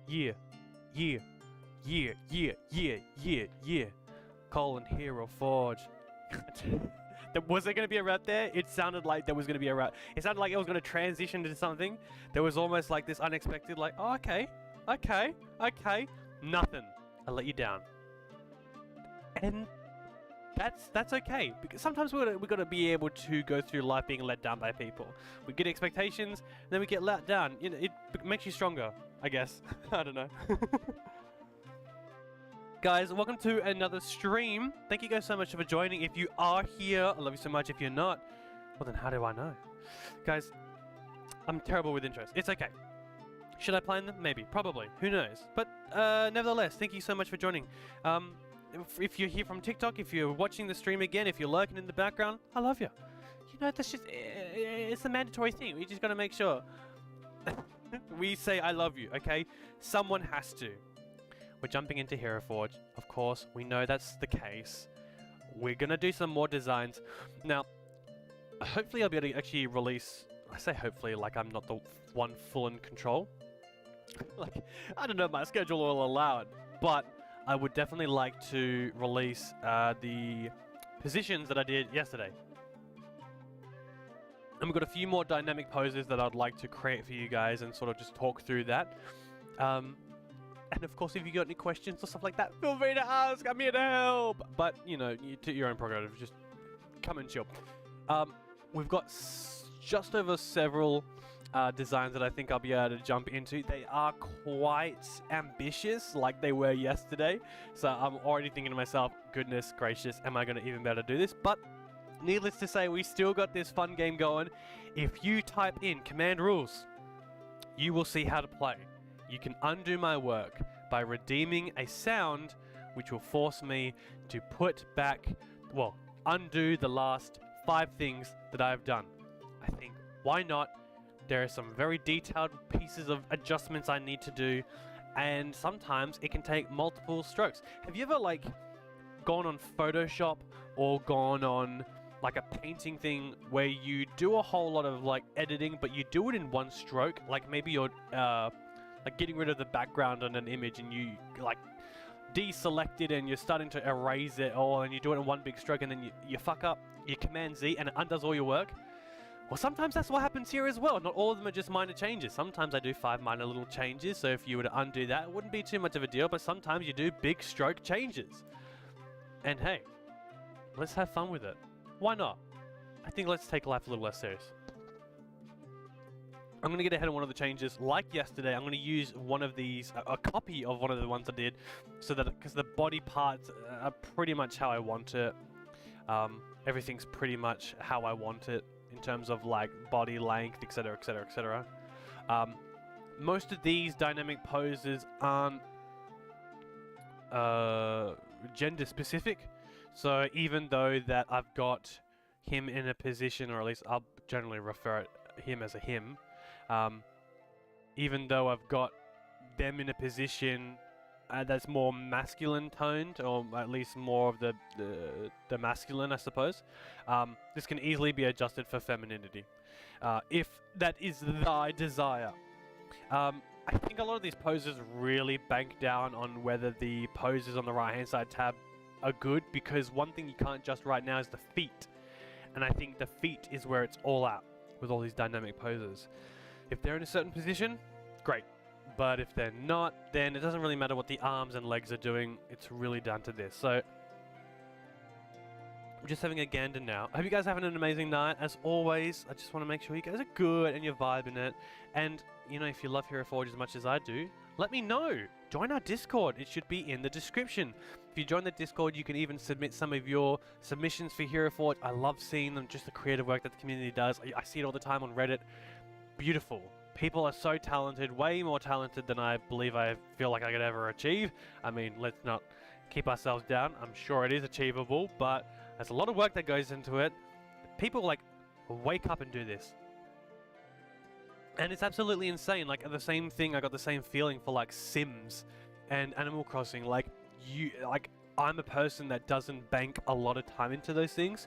Yeah, yeah, yeah, yeah, yeah, yeah, yeah. Colin Hero Forge. Was there going to be a rat there? It sounded like there was going to be a rat. It sounded like it was going to transition to something. There was almost like this unexpected, like, oh, okay, okay, okay. Nothing. I let you down. And that's okay, because sometimes we got to be able to go through life being let down by people. We get expectations, and then we get let down. You know, it makes you stronger, I guess. I don't know. Guys, welcome to another stream. Thank you guys so much for joining. If you are here, I love you so much. If you're not, well then how do I know? Guys, I'm terrible with intros. It's okay. Should I plan them? Maybe. Probably. Who knows? But nevertheless, thank you so much for joining. If you're here from TikTok, if you're watching the stream again, if you're lurking in the background, I love you. You know, that's just, it's a mandatory thing. We just gotta make sure we say I love you, okay? Someone has to. We're jumping into Hero Forge. Of course, we know that's the case. We're gonna do some more designs. Now, hopefully I'll be able to actually release, I say hopefully like I'm not the one full in control. Like, I don't know if my schedule will allow it, but I would definitely like to release the positions that I did yesterday. And we've got a few more dynamic poses that I'd like to create for you guys and sort of just talk through that. And of course, if you got any questions or stuff like that, feel free to ask. I'm here to help. But, you know, you to your own prerogative. Just come and chill. We've got just over several designs that I think I'll be able to jump into. They are quite ambitious, like they were yesterday. So I'm already thinking to myself, goodness gracious, am I going to even be able to do this? But needless to say, we still got this fun game going. If you type in command rules, you will see how to play. You can undo my work by redeeming a sound which will force me to put back, well, undo the last 5 things that I've done. I think, why not? There are some very detailed pieces of adjustments I need to do, and sometimes it can take multiple strokes. Have you ever, like, gone on Photoshop or gone on like a painting thing where you do a whole lot of like editing, but you do it in one stroke? Like maybe you're like getting rid of the background on an image and you like deselect it and you're starting to erase it all, and you do it in one big stroke, and then you fuck up, you command Z and it undoes all your work. Well, sometimes that's what happens here as well. Not all of them are just minor changes. Sometimes I do 5 minor little changes, so if you were to undo that, it wouldn't be too much of a deal, but sometimes you do big stroke changes. And hey, let's have fun with it. Why not? I think let's take life a little less serious. I'm going to get ahead of one of the changes. Like yesterday, I'm going to use one of these, a copy of one of the ones I did, so that, because the body parts are pretty much how I want it. Everything's pretty much how I want it in terms of like body length, etc, etc, etc. Most of these dynamic poses aren't gender specific, so even though that I've got him in a position, or at least I'll generally refer him as a him, even though I've got them in a position that's more masculine toned, or at least more of the masculine, I suppose, this can easily be adjusted for femininity, if that is thy desire. I think a lot of these poses really bank down on whether the poses on the right hand side tab are good, because one thing you can't adjust right now is the feet, and I think the feet is where it's all at with all these dynamic poses. If they're in a certain position, great, but if they're not, then it doesn't really matter what the arms and legs are doing. It's really down to this. So I'm just having a gander now. I hope you guys are having an amazing night. As always, I just want to make sure you guys are good and you're vibing it. And, you know, if you love Hero Forge as much as I do, let me know. Join our Discord. It should be in the description. If you join the Discord, you can even submit some of your submissions for Hero Forge. I love seeing them, just the creative work that the community does. I see it all the time on Reddit. Beautiful. People are so talented, way more talented than I believe I feel like I could ever achieve. I mean, let's not keep ourselves down. I'm sure it is achievable, but there's a lot of work that goes into it. People like wake up and do this. And it's absolutely insane. Like the same thing, I got the same feeling for like Sims and Animal Crossing. Like I'm a person that doesn't bank a lot of time into those things,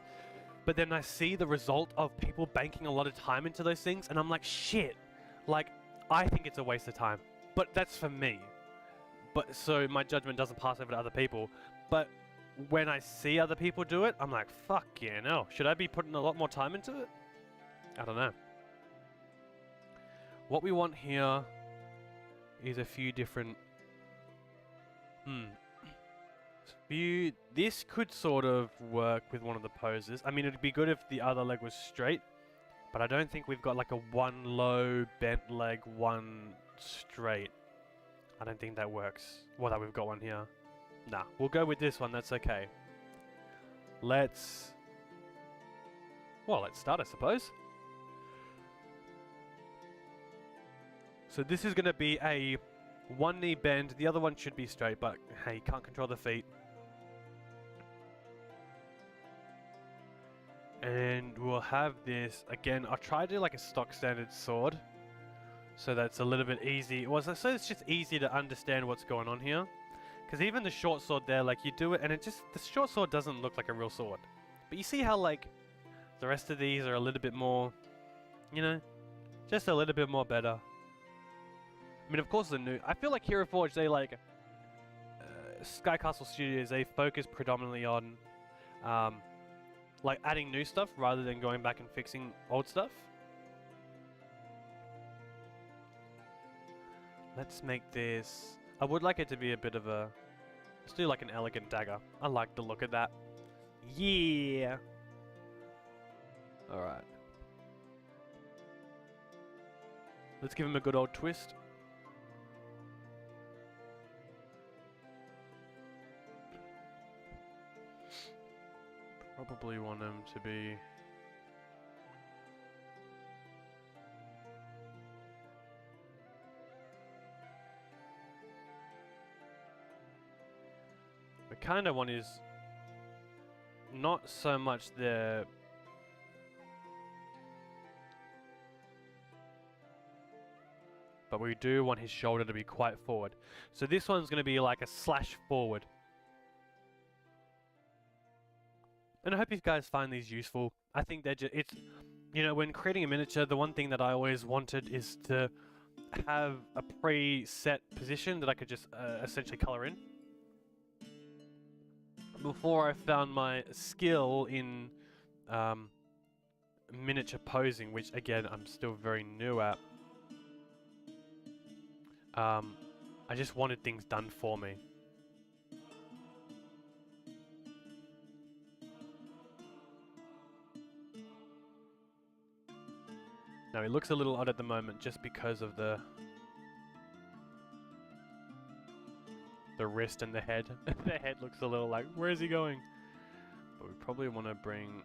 but then I see the result of people banking a lot of time into those things, and I'm like, shit. Like, I think it's a waste of time, but that's for me. But so my judgment doesn't pass over to other people. But when I see other people do it, I'm like, fuck yeah, no. Should I be putting a lot more time into it? I don't know. What we want here is a few different... This could sort of work with one of the poses. I mean, it'd be good if the other leg was straight, but I don't think we've got like a one low, bent leg, one straight. I don't think that works. Well, that we've got one here. Nah, we'll go with this one, that's okay. Let's start, I suppose. So this is going to be a one knee bend. The other one should be straight, but hey, you can't control the feet. And we'll have this, again, I'll try to do like a stock standard sword. So that's a little bit easy. Well, so it's just easy to understand what's going on here. Because even the short sword there, like you do it and it just, the short sword doesn't look like a real sword. But you see how like the rest of these are a little bit more, you know, just a little bit more better. I mean, of course, I feel like Hero Forge, they like, Sky Castle Studios, they focus predominantly on, like adding new stuff rather than going back and fixing old stuff. Let's make this, I would like it to be a bit of a, let's do like an elegant dagger. I like the look of that. Yeah. Alright. Let's give him a good old twist. Probably want him to be... I kind of want his... not so much the... but we do want his shoulder to be quite forward. So this one's going to be like a slash forward. And I hope you guys find these useful. I think they're just, it's, you know, when creating a miniature, the one thing that I always wanted is to have a pre-set position that I could just essentially color in. Before I found my skill in miniature posing, which again, I'm still very new at. I just wanted things done for me. Now, it looks a little odd at the moment just because of the wrist and the head. The head looks a little like, where is he going? But we probably want to bring...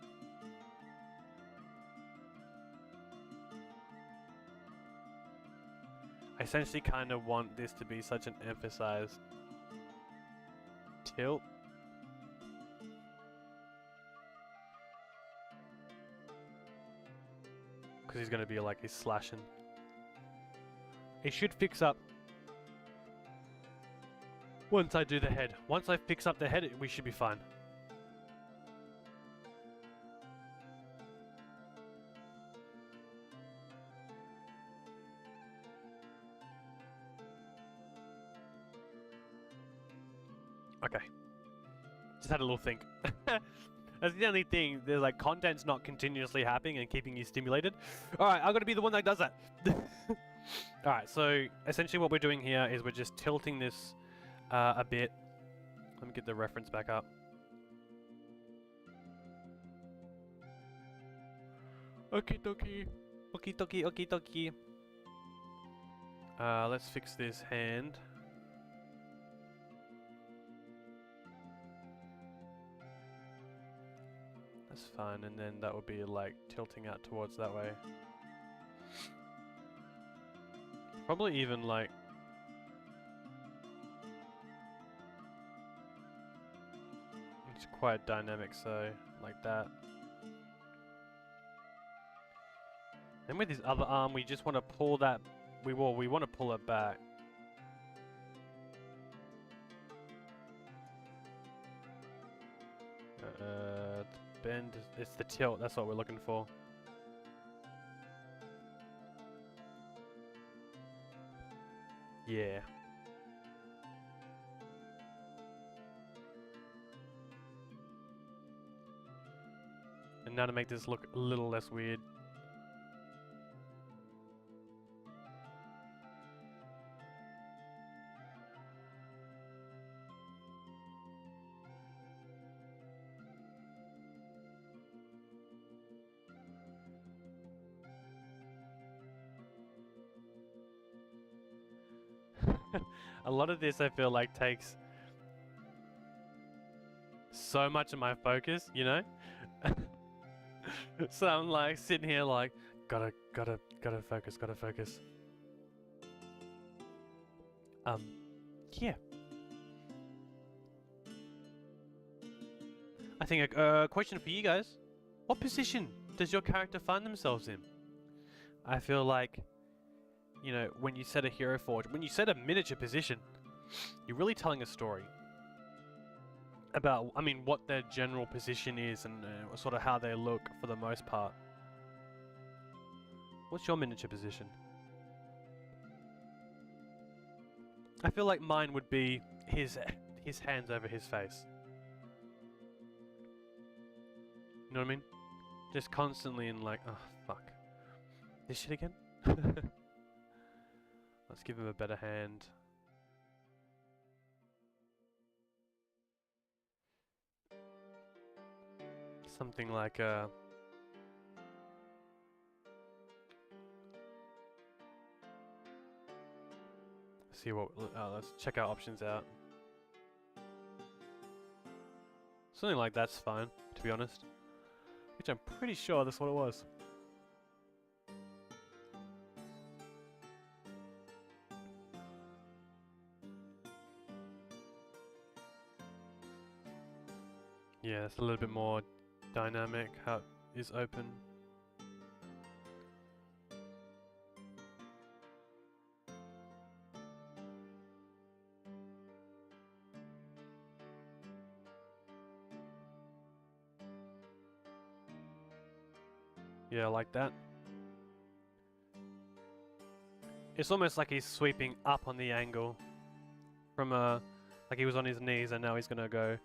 I essentially kind of want this to be such an emphasized tilt. Because he's going to be like, he's slashing. It should fix up once I do the head. Once I fix up the head, we should be fine. Okay. Just had a little think. That's the only thing. There's like content's not continuously happening and keeping you stimulated. Alright, I'm gonna be the one that does that. Alright, so essentially what we're doing here is we're just tilting this a bit. Let me get the reference back up. Okie dokie. Okie dokie, okie dokie. Let's fix this hand. That's fine, and then that would be like tilting out towards that way. Probably even like... it's quite dynamic, so like that. Then with his other arm, we just want to pull that... we want to pull it back. Bend, it's the tilt, that's what we're looking for. Yeah. And now to make this look a little less weird. A lot of this I feel like takes so much of my focus, you know? So I'm like sitting here like, gotta focus, gotta focus. Yeah. I think a question for you guys. What position does your character find themselves in? I feel like, you know, when you set a hero forge, when you set a miniature position, you're really telling a story about, I mean, what their general position is and sort of how they look for the most part. What's your miniature position? I feel like mine would be his hands over his face. You know what I mean? Just constantly in like, oh fuck, this shit again. Let's give him a better hand. Something like see what. Let's check our options out. Something like that's fine, to be honest. Which I'm pretty sure that's what it was. Yeah, it's a little bit more dynamic how it is open. Yeah, like that. It's almost like he's sweeping up on the angle from like he was on his knees and now he's gonna go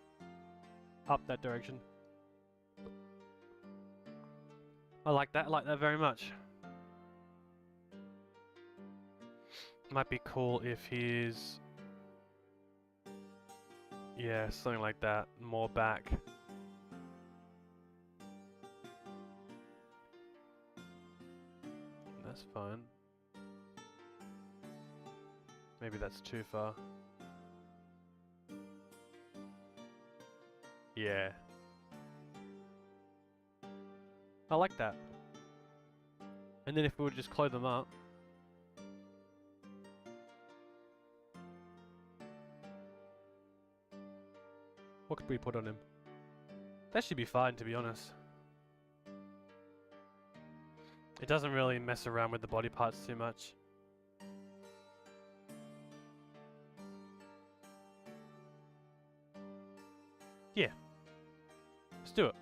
up that direction. I like that very much. Might be cool if he's, yeah, something like that, more back. That's fine. Maybe that's too far. Yeah. I like that. And then if we would just close them up. What could we put on him? That should be fine, to be honest. It doesn't really mess around with the body parts too much. Yeah. Let's do it.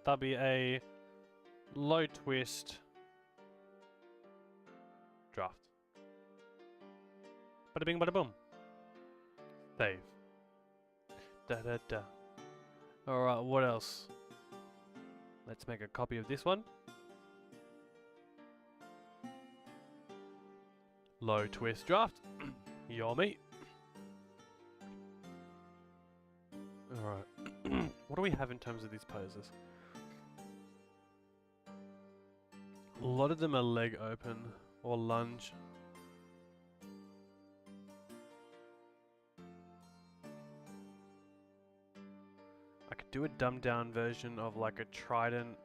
That'll be a low twist draft. Bada bing, bada boom. Save. Da da da. Alright, what else? Let's make a copy of this one. Low twist draft. Yummy. Alright. What do we have in terms of these poses? A lot of them are leg open or lunge. I could do a dumbed down version of like a trident.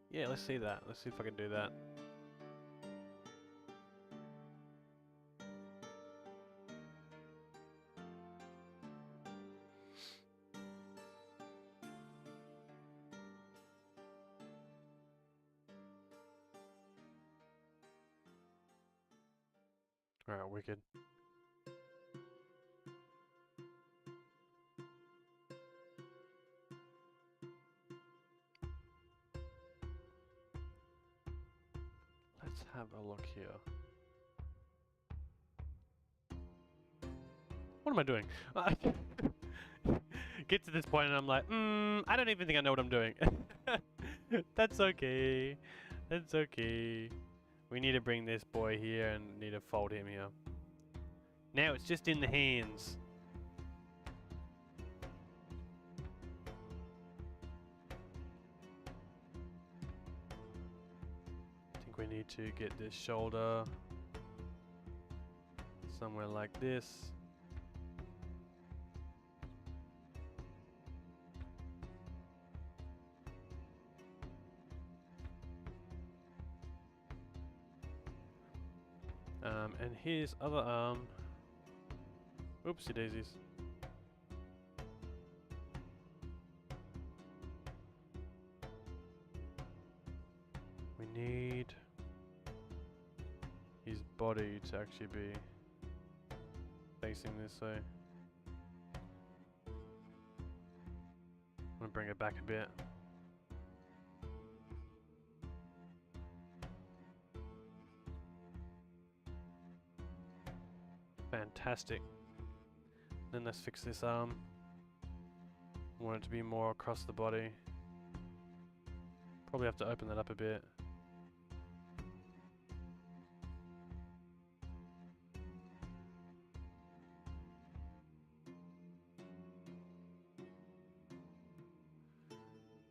Yeah, let's see that. Let's see if I can do that. Alright, wicked. Let's have a look here. What am I doing? Get to this point and I'm like, I don't even think I know what I'm doing. That's okay. That's okay. We need to bring this boy here and need to fold him here. Now it's just in the hands. I think we need to get this shoulder somewhere like this. And his other arm. Oopsie daisies. We need his body to actually be facing this way. I'm gonna bring it back a bit. Fantastic. Then let's fix this arm. I want it to be more across the body. Probably have to open that up a bit.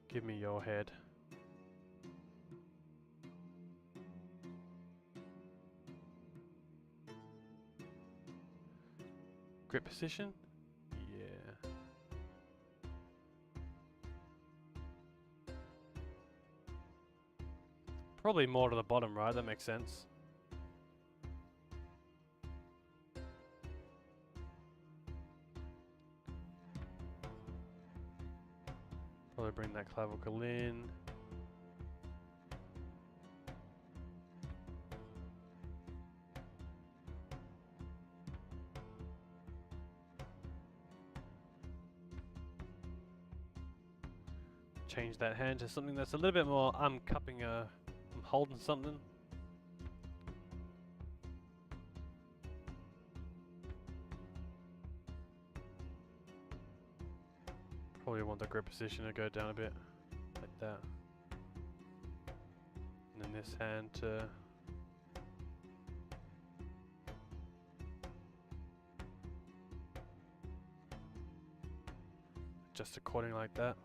Give me your head. Grip position? Yeah. Probably more to the bottom, right? That makes sense. Probably bring that clavicle in. Change that hand to something that's a little bit more, I'm holding something. Probably want the grip position to go down a bit, like that. And then this hand to just according like that.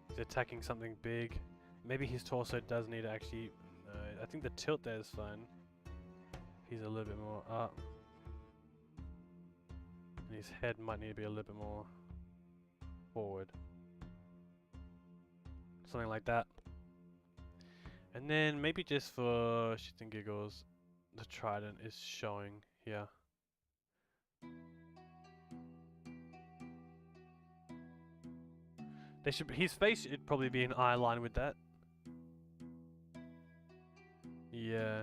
He's attacking something big. Maybe his torso does need to actually... No, I think the tilt there is fine. He's a little bit more up. And his head might need to be a little bit more forward. Something like that. And then maybe just for shits and giggles, the trident is showing here. They should. His face should probably be in eye line with that. Yeah.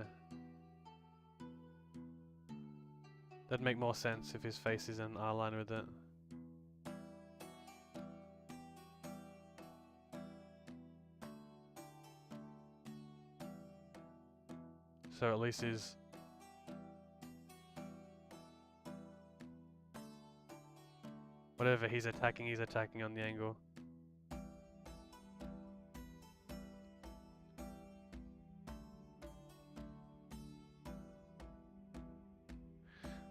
That'd make more sense if his face is in eye line with it. So at least his... whatever he's attacking on the angle.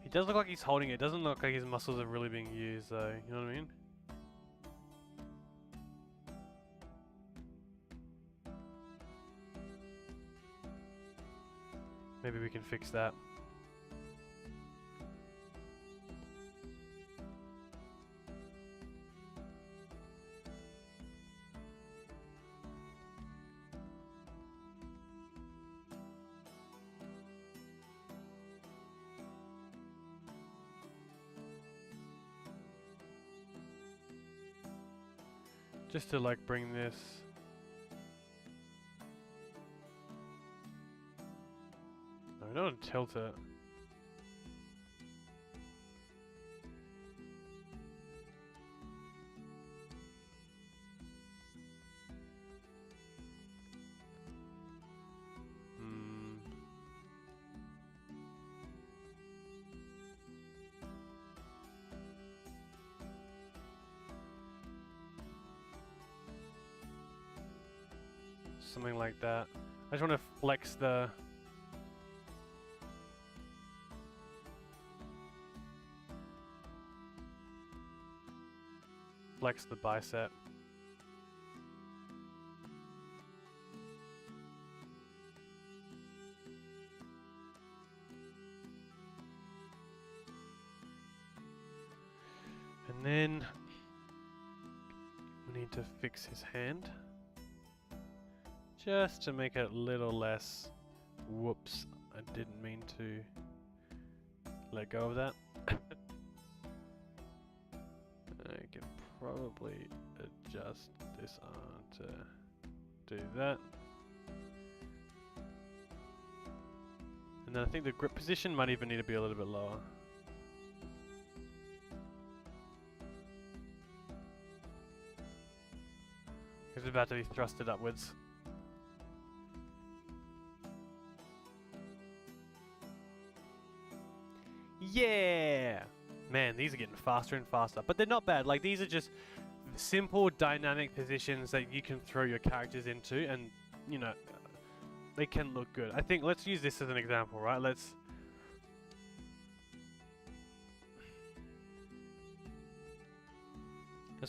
He does look like he's holding it. Doesn't look like his muscles are really being used though, you know what I mean? Maybe we can fix that. Just to like bring this. No, don't tilt it. Something like that. I just want to flex the... flex the bicep. And then we need to fix his hand. just to make it a little less. Whoops, I didn't mean to let go of that. I can probably adjust this on to do that. And then I think the grip position might even need to be a little bit lower. It's about to be thrusted upwards. Yeah! Man, these are getting faster and faster. But they're not bad. Like, these are just simple, dynamic positions that you can throw your characters into, and, you know, they can look good. I think, let's use this as an example, right? Let's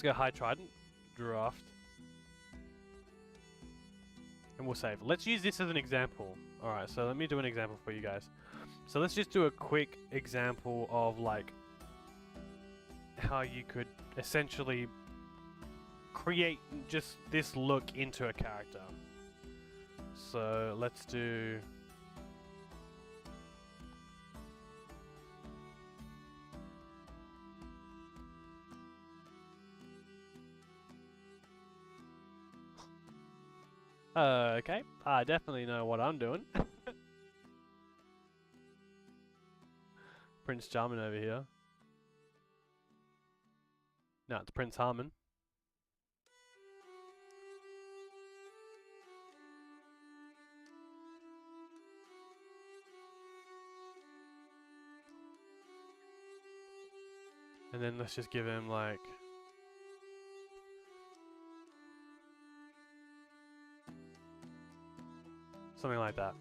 go high trident, draft, and we'll save. Let's use this as an example. Alright, so let me do an example for you guys. So let's just do a quick example of like how you could essentially create just this look into a character. So let's do okay, I definitely know what I'm doing. Prince Charming over here. No, it's Prince Harmon. And then let's just give him like something like that.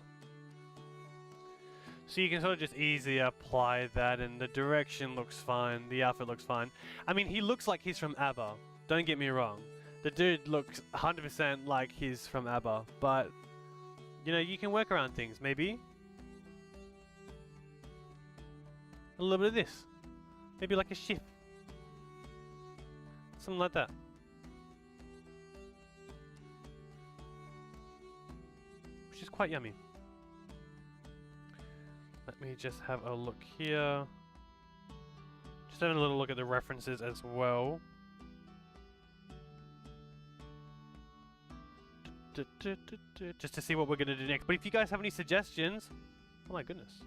So you can sort of just easily apply that, and the direction looks fine, the outfit looks fine. I mean, he looks like he's from ABBA, don't get me wrong. The dude looks 100% like he's from ABBA, but, you know, you can work around things, maybe. A little bit of this. Maybe like a shift. Something like that. Which is quite yummy. Let me just have a look here. Just having a little look at the references as well. Just to see what we're going to do next. But if you guys have any suggestions, oh my goodness,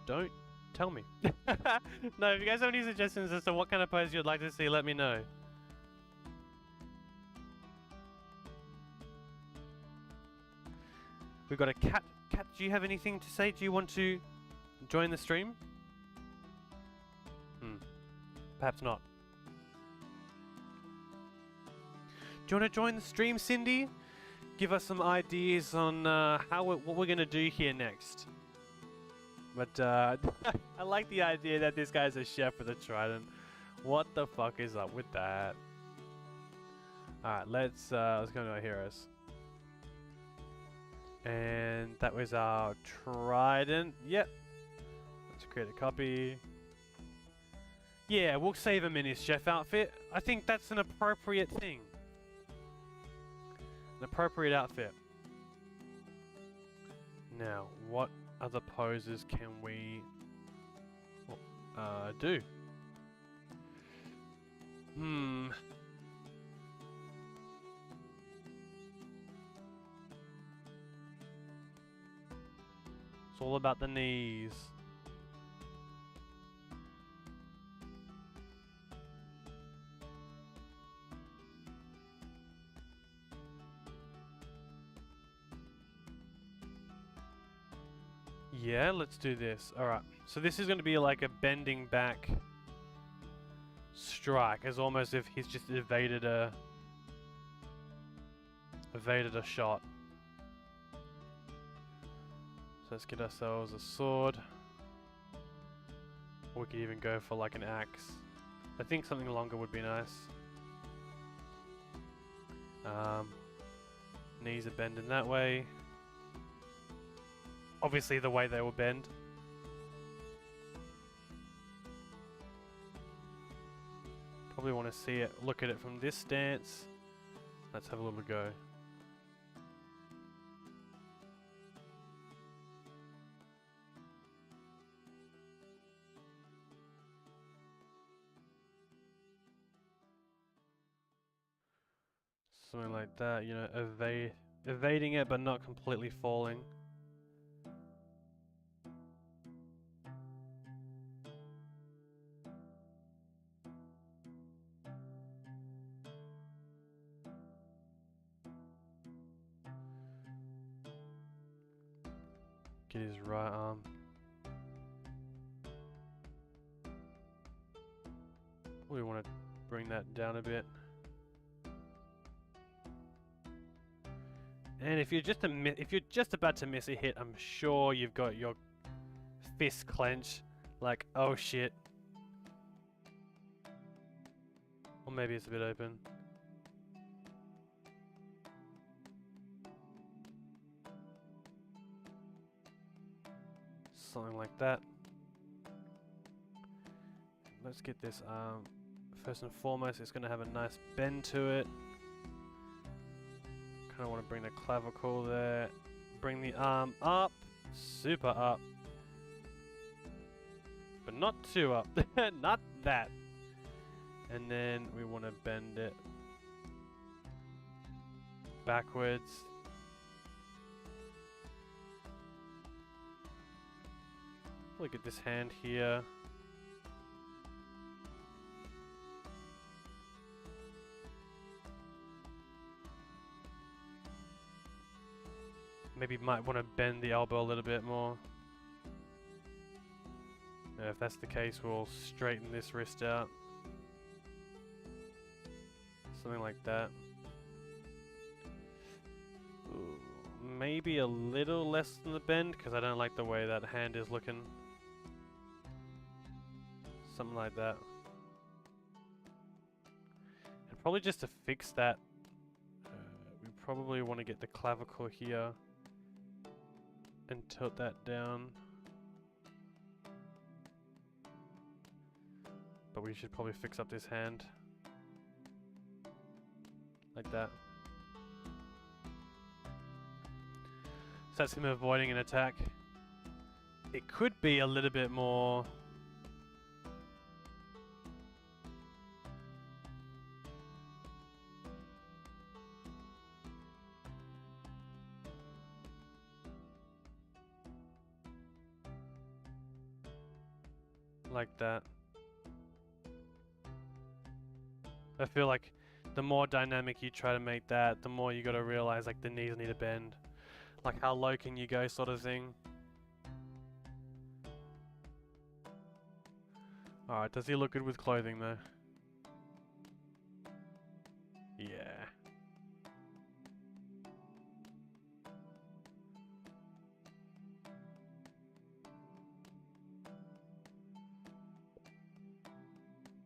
don't tell me. No, if you guys have any suggestions as to what kind of pose you'd like to see, let me know. We've got a cat. Cat, do you have anything to say? Do you want to join the stream? Perhaps not. Do you want to join the stream, Cindy? Give us some ideas on what we're going to do here next. But I like the idea that this guy's a chef with a trident. What the fuck is up with that? Alright, let's go to our heroes. And that was our trident. Yep. Let's create a copy. Yeah, we'll save him in his chef outfit. I think that's an appropriate thing. An appropriate outfit. Now, what other poses can we do? It's all about the knees. Yeah, let's do this. Alright, so this is going to be like a bending back strike, as almost if he's just evaded a shot. So let's get ourselves a sword. Or we could even go for like an axe. I think something longer would be nice. Knees are bending that way. Obviously the way they will bend. Probably want to see it, look at it from this stance. Let's have a little go. Something like that, you know, evading it but not completely falling. Get his right arm. We want to bring that down a bit. And if you're just about to miss a hit, I'm sure you've got your fist clenched, like, oh shit. Or maybe it's a bit open. Something like that. Let's get this arm. First and foremost, it's going to have a nice bend to it. Kind of want to bring the clavicle there. Bring the arm up. Super up. But not too up. Not that. And then we want to bend it backwards. Look at this hand here. Maybe might want to bend the elbow a little bit more. If that's the case, we'll straighten this wrist out. Something like that. Ooh, maybe a little less than the bend, because I don't like the way that hand is looking. Something like that. And probably just to fix that, we probably want to get the clavicle here and tilt that down. But we should probably fix up this hand. Like that. So that's him avoiding an attack. It could be a little bit more... like that. I feel like the more dynamic you try to make that, the more you gotta realize like the knees need a bend. Like how low can you go sort of thing. Alright, does he look good with clothing though? Yeah.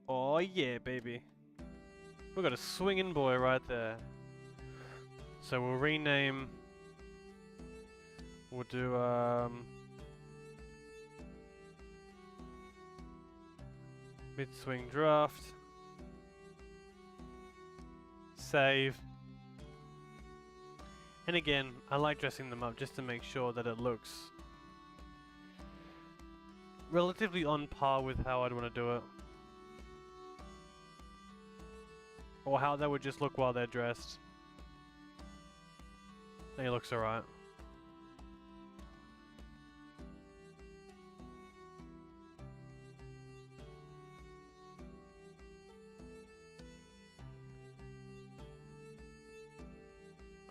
Oh yeah, baby. We got a swinging boy right there. So we'll rename. We'll do mid-swing draft. Save. And again, I like dressing them up just to make sure that it looks relatively on par with how I'd want to do it. Or how they would just look while they're dressed. And he looks alright.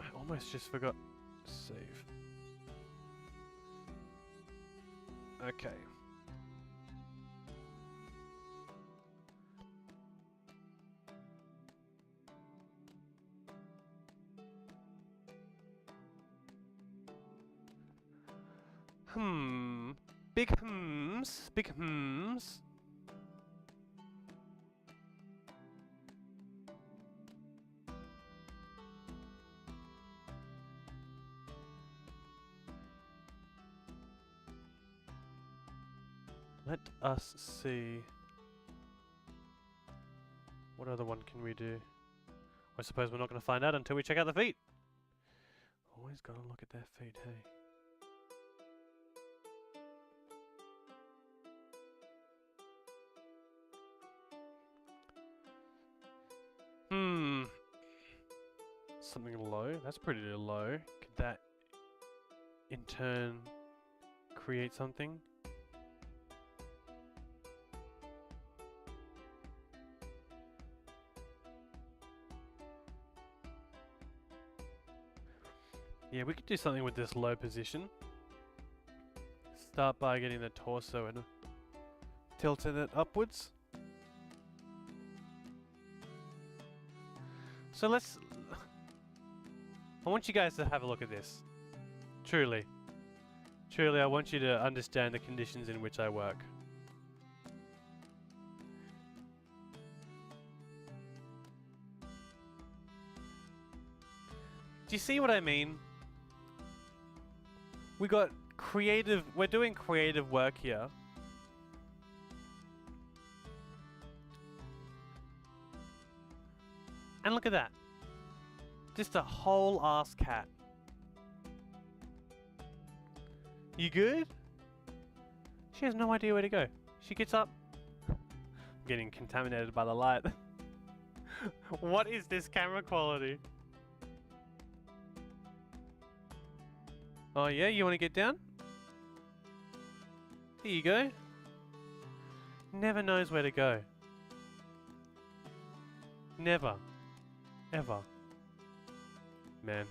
I almost just forgot to save. Okay. Big hms. Big hms. Let us see. What other one can we do? I suppose we're not going to find out until we check out the feet. Always got to look at their feet, hey. something low. That's pretty low. Could that in turn create something? Yeah, we could do something with this low position. Start by getting the torso and tilting it upwards. So let's... I want you guys to have a look at this. Truly. Truly, I want you to understand the conditions in which I work. Do you see what I mean? We got creative... We're doing creative work here. And look at that. Just a whole ass cat. You good? She has no idea where to go. She gets up. I'm getting contaminated by the light. What is this camera quality? Oh yeah, you want to get down? Here you go. Never knows where to go. Never. Ever. Man.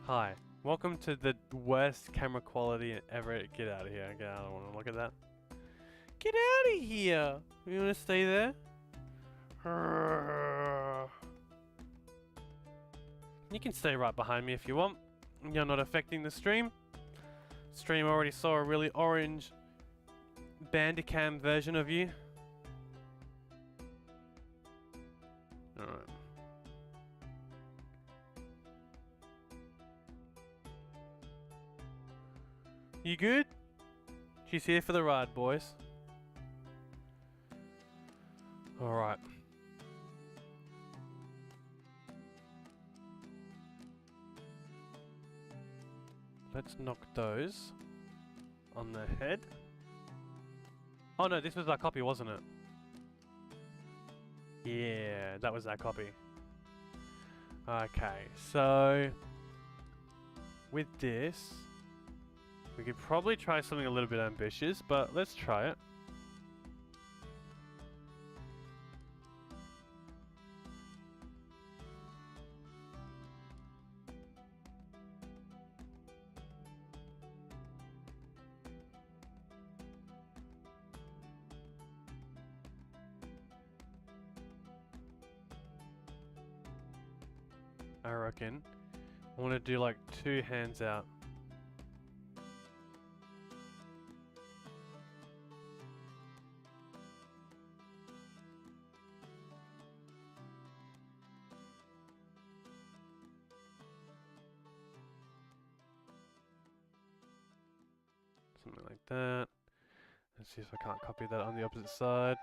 Hi. Welcome to the worst camera quality ever. Get out of here. I don't want to look at that. Get out of here! You want to stay there? You can stay right behind me if you want. You're not affecting the stream. Stream already saw a really orange Bandicam version of you. Alright. You good? She's here for the ride, boys. Alright. Let's knock those on the head. Oh no, this was that copy, wasn't it? Yeah, that was that copy. Okay, so with this, we could probably try something a little bit ambitious, but let's try it. I reckon I want to do like 2 hands out. Something like that. Let's see if I can't copy that on the opposite side.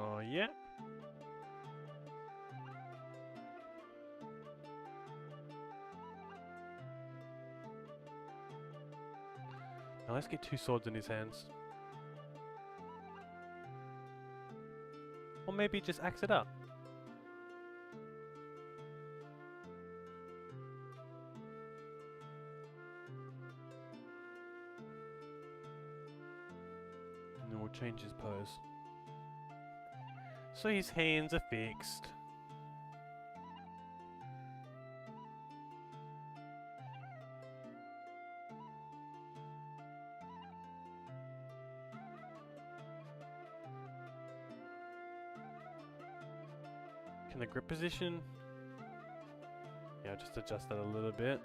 Oh yeah. Now let's get 2 swords in his hands. Or maybe just axe it up. And then we'll change his pose. So his hands are fixed. Can the grip position? Yeah, just adjust that a little bit.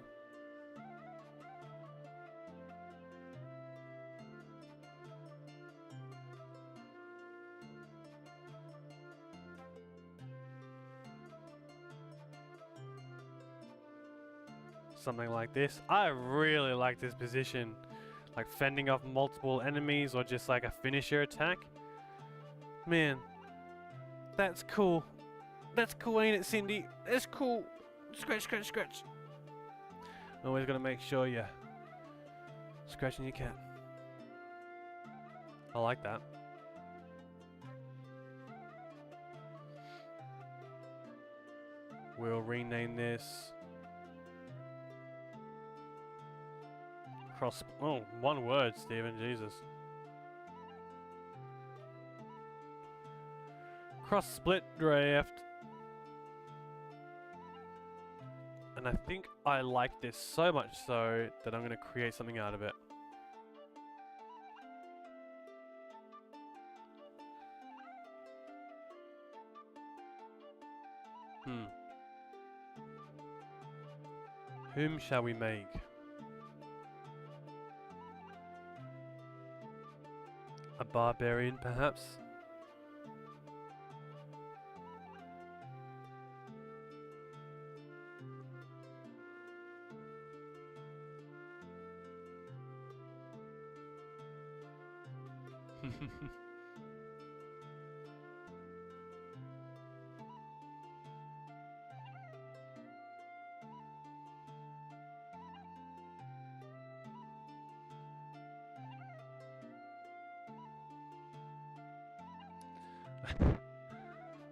something like this. I really like this position. Like fending off multiple enemies or just like a finisher attack. Man, that's cool. That's cool, ain't it, Cindy? That's cool. Scratch, scratch, scratch. Always gotta make sure you're scratching your cat. I like that. We'll rename this cross. Oh, one word, Stephen. Jesus. Cross split draft. And I think I like this so much so that I'm going to create something out of it. Whom shall we make? A barbarian, perhaps?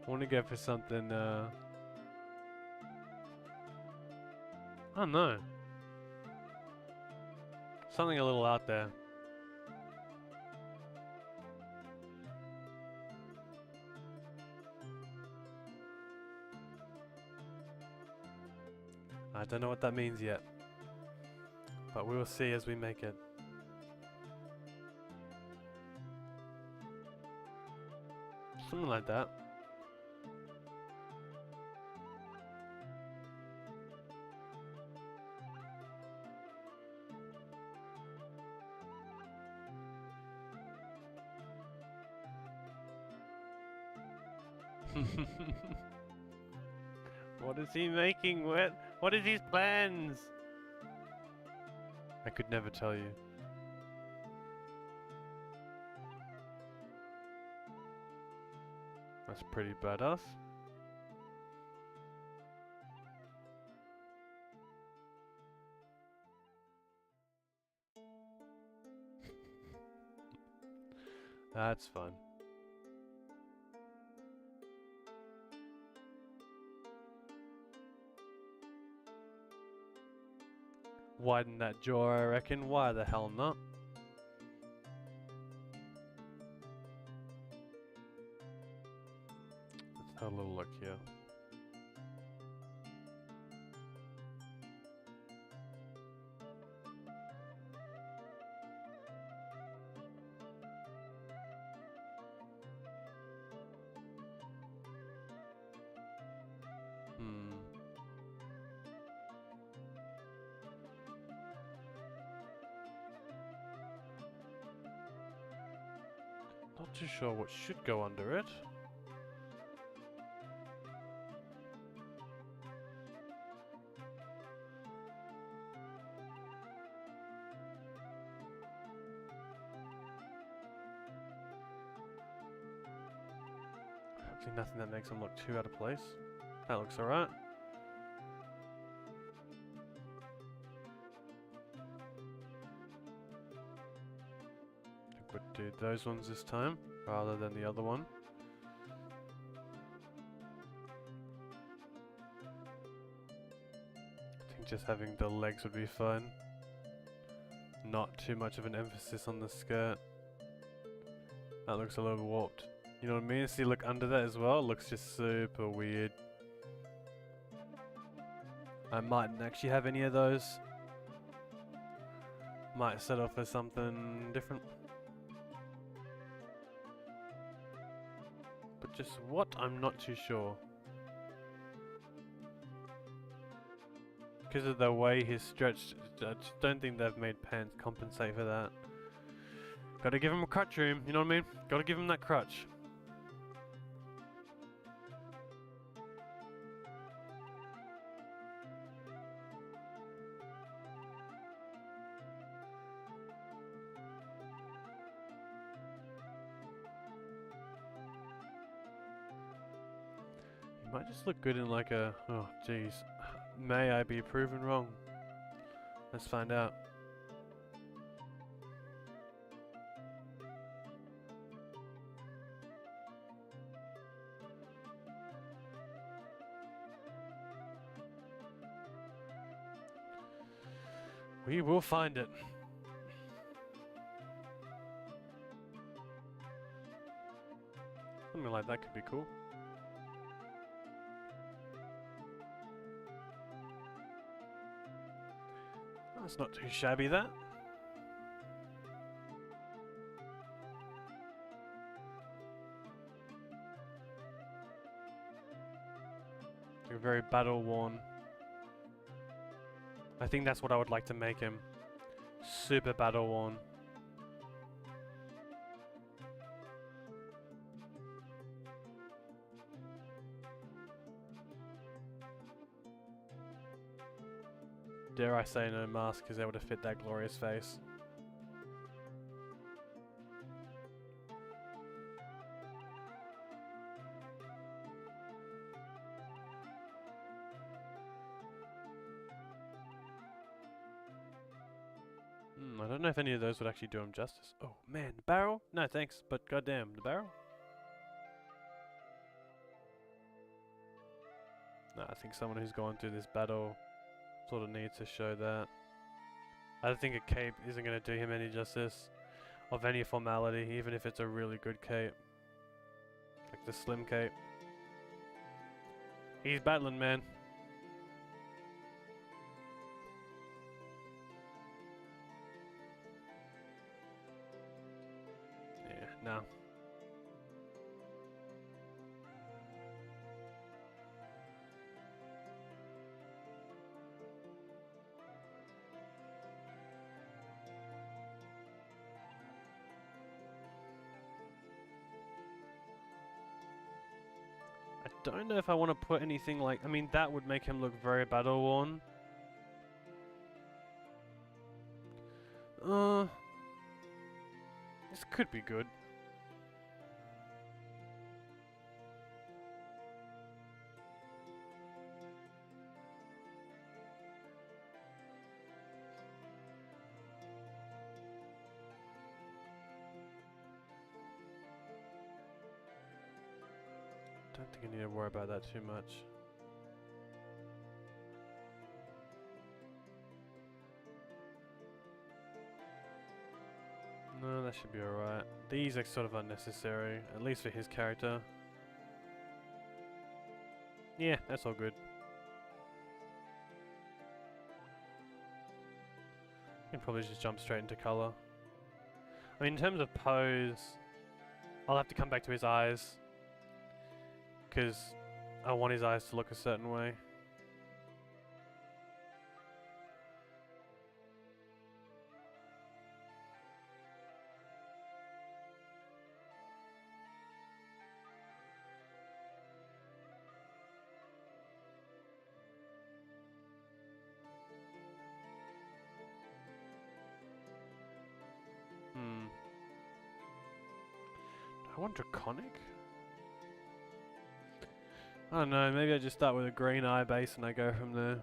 I want to go for something, I don't know. Something a little out there. I don't know what that means yet, but we will see as we make it. Something like that. What is he making? What is his plans? I could never tell you. That's pretty badass. That's fun. Widen that jaw, I reckon. Why the hell not? Let's have a little look here. Not too sure what should go under it. Hopefully nothing that makes them look too out of place. That looks alright. I think we'll do those ones this time, rather than the other one. I think just having the legs would be fine. Not too much of an emphasis on the skirt. That looks a little warped. You know what I mean? See, look under that as well. It looks just super weird. I mightn't actually have any of those. Might settle for something different. But just what? I'm not too sure. Because of the way he's stretched, I just don't think they've made pants compensate for that. Gotta give him a crutch room, you know what I mean? Gotta give him that crutch. Might just look good in like a... Oh, jeez. May I be proven wrong? Let's find out. We will find it. Something like that could be cool. That's not too shabby, that. You're very battle worn. I think that's what I would like to make him. Super battle worn. Dare I say no mask is able to fit that glorious face. I don't know if any of those would actually do him justice. Oh man, the barrel? No thanks, but goddamn, the barrel? No, I think someone who's gone through this battle sort of needs to show that. I don't think a cape isn't going to do him any justice of any formality, even if it's a really good cape. Like the slim cape. He's battling, man. Yeah, no. I don't know if I want to put anything like... I mean, that would make him look very battle worn. This could be good. Don't think I need to worry about that too much. No, that should be alright. These are sort of unnecessary, at least for his character. Yeah, that's all good. You can probably just jump straight into colour. I mean, in terms of pose, I'll have to come back to his eyes. Because I want his eyes to look a certain way. I want draconic? I don't know, maybe I just start with a green eye base and I go from there.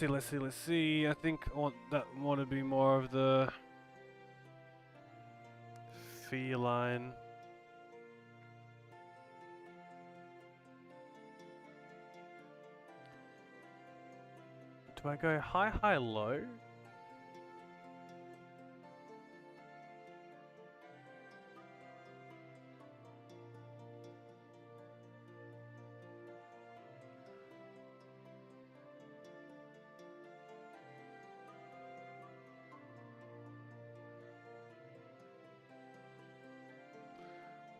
Let's see. I think I want to be more of the feline. Do I go high, high, low?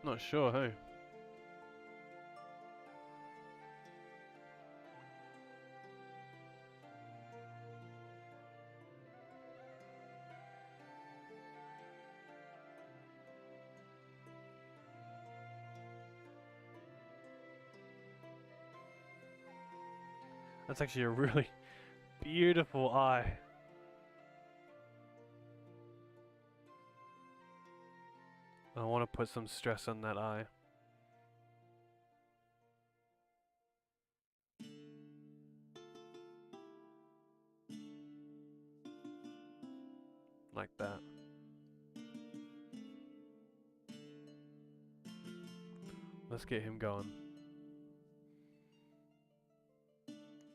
Not sure, who? That's actually a really beautiful eye. I want to put some stress on that eye. Like that. Let's get him going.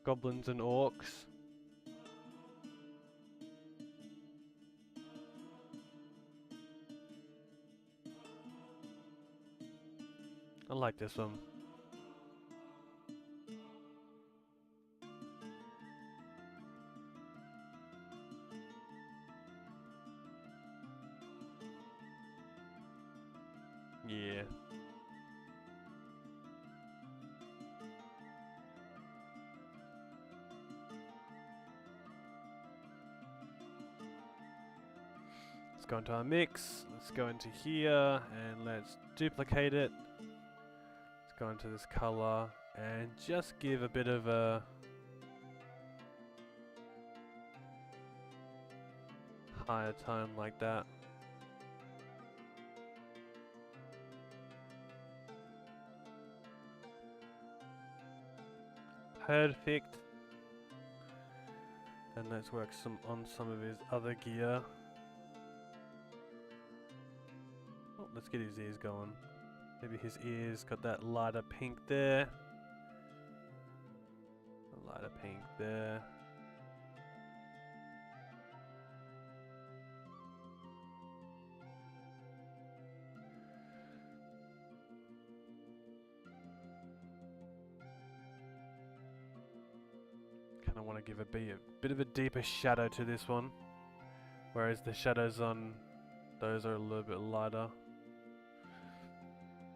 Goblins and orcs. I like this one. Yeah. Let's go into our mix. Let's go into here and let's duplicate it. Let's go into this color and just give a bit of a higher tone like that. Perfect. And let's work on some of his other gear. Oh, let's get his ears going. Maybe his ears got that lighter pink there. A lighter pink there. Kind of want to give a bit of a deeper shadow to this one, whereas the shadows on those are a little bit lighter.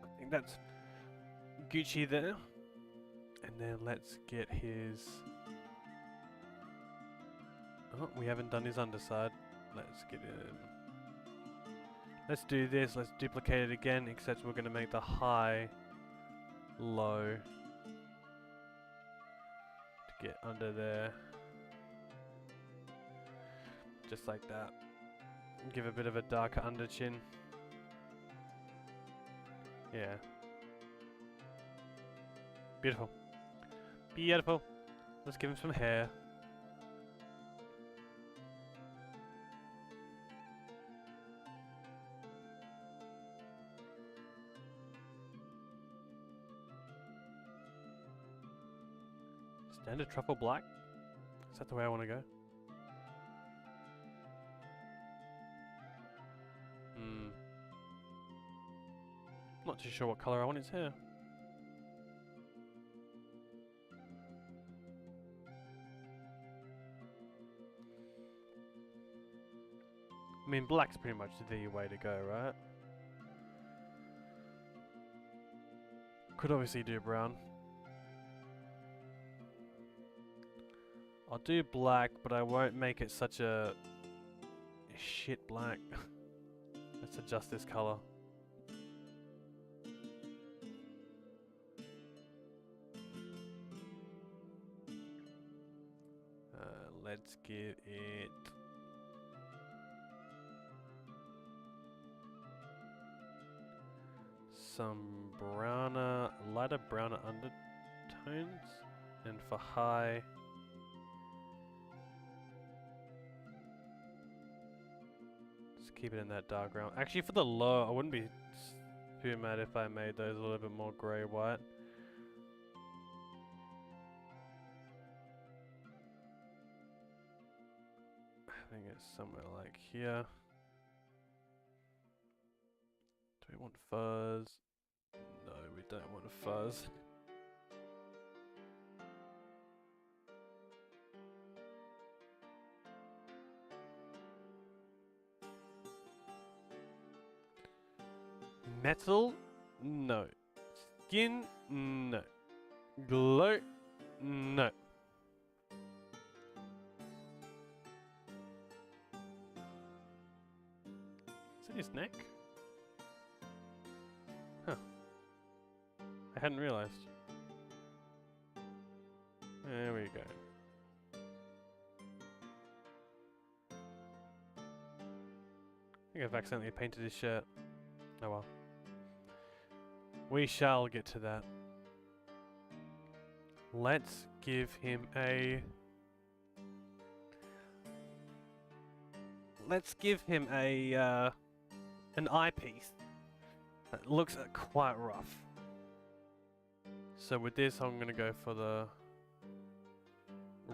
I think that's Gucci there. And then let's get his... Oh, we haven't done his underside. Let's get him... Let's do this, let's duplicate it again, except we're going to make the high low to get under there. Just like that. Give a bit of a darker under chin. Yeah. Beautiful. Beautiful. Let's give him some hair. Standard truffle black? Is that the way I want to go? Not too sure what color I want his hair. I mean, black's pretty much the way to go, right? Could obviously do brown. I'll do black, but I won't make it such a shit black. Let's adjust this color. Let's give it... some browner, lighter browner undertones, and for high, just keep it in that dark brown. Actually, for the low, I wouldn't be too mad if I made those a little bit more grey-white. I think it's somewhere like here. Do we want fuzz? No, we don't want a fuzz. Metal? No. Skin? No. Glow? No. Is it his neck? Huh. I hadn't realized. Yeah. There we go. I think I've accidentally painted his shirt. Oh well. We shall get to that. Let's give him a... Let's give him a, an eyepiece that looks quite rough. So with this, I'm gonna go for the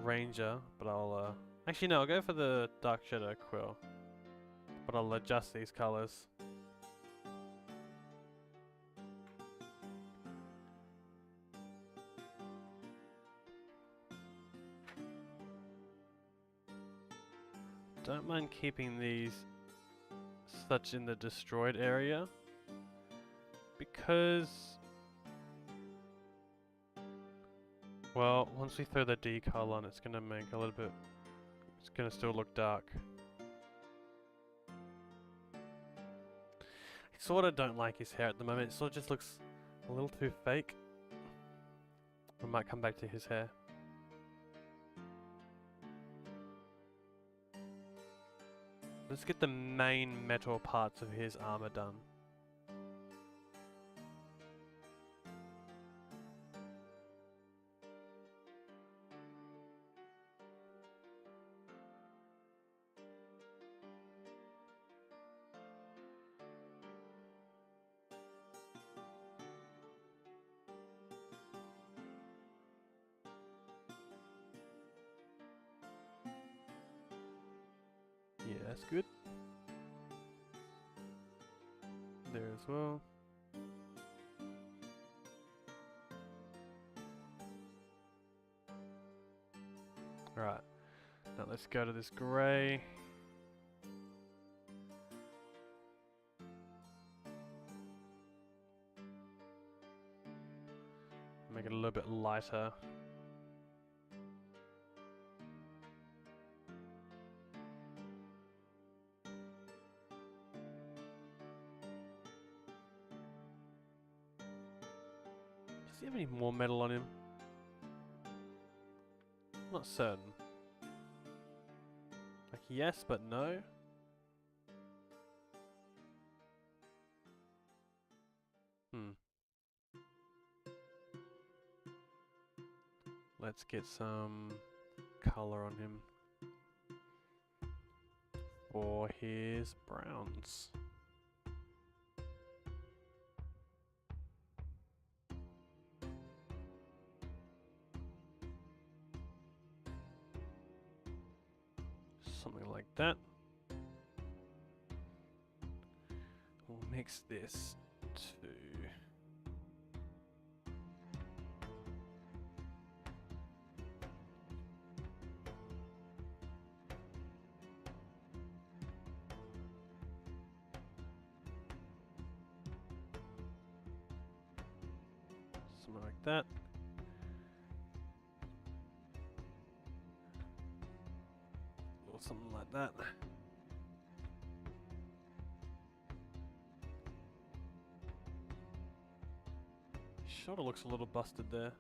Ranger, but I'll, actually no, I'll go for the Dark Shadow Quill. But I'll adjust these colors. Don't mind keeping these such in the destroyed area, because, well, once we throw the decal on, it's gonna make a little bit, it's gonna still look dark. I sorta don't like his hair at the moment, it sort of just looks a little too fake. We might come back to his hair. Let's get the main metal parts of his armor done. Yeah, that's good. There as well. Right. Now let's go to this grey. Make it a little bit lighter. Does he have any more metal on him? Not certain. Like yes, but no. Let's get some color on him for his browns. Something like that. We'll mix this to something like that. Or something like that. Shoulder looks a little busted there.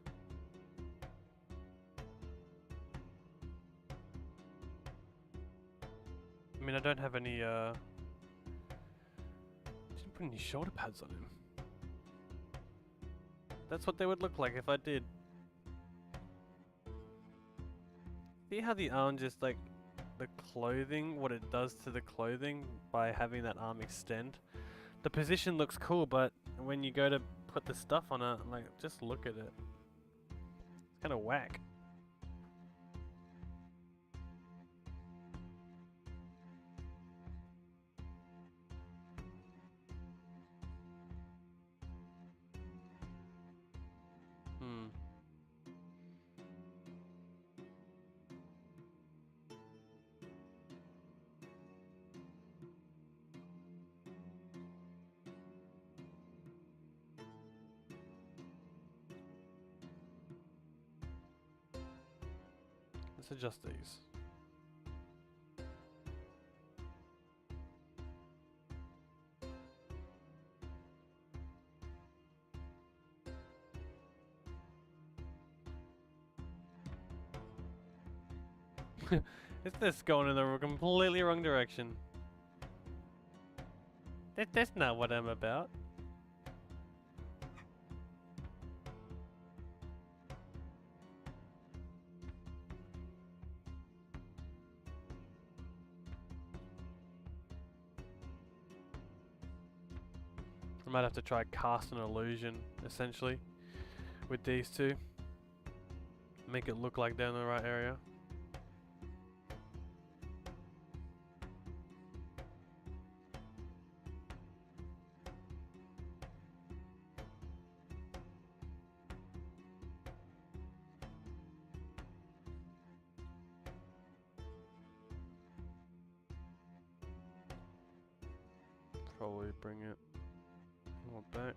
I mean, I don't have any, didn't put any shoulder pads on him. That's what they would look like if I did. See how the arm just like, the clothing, what it does to the clothing by having that arm extend? The position looks cool, but when you go to put the stuff on it, like, just look at it. It's kind of whack. Let's adjust these. Is this going in the completely wrong direction? That's not what I'm about. I might have to try cast an illusion, essentially, with these two. Make it look like they're in the right area. Probably bring it more back.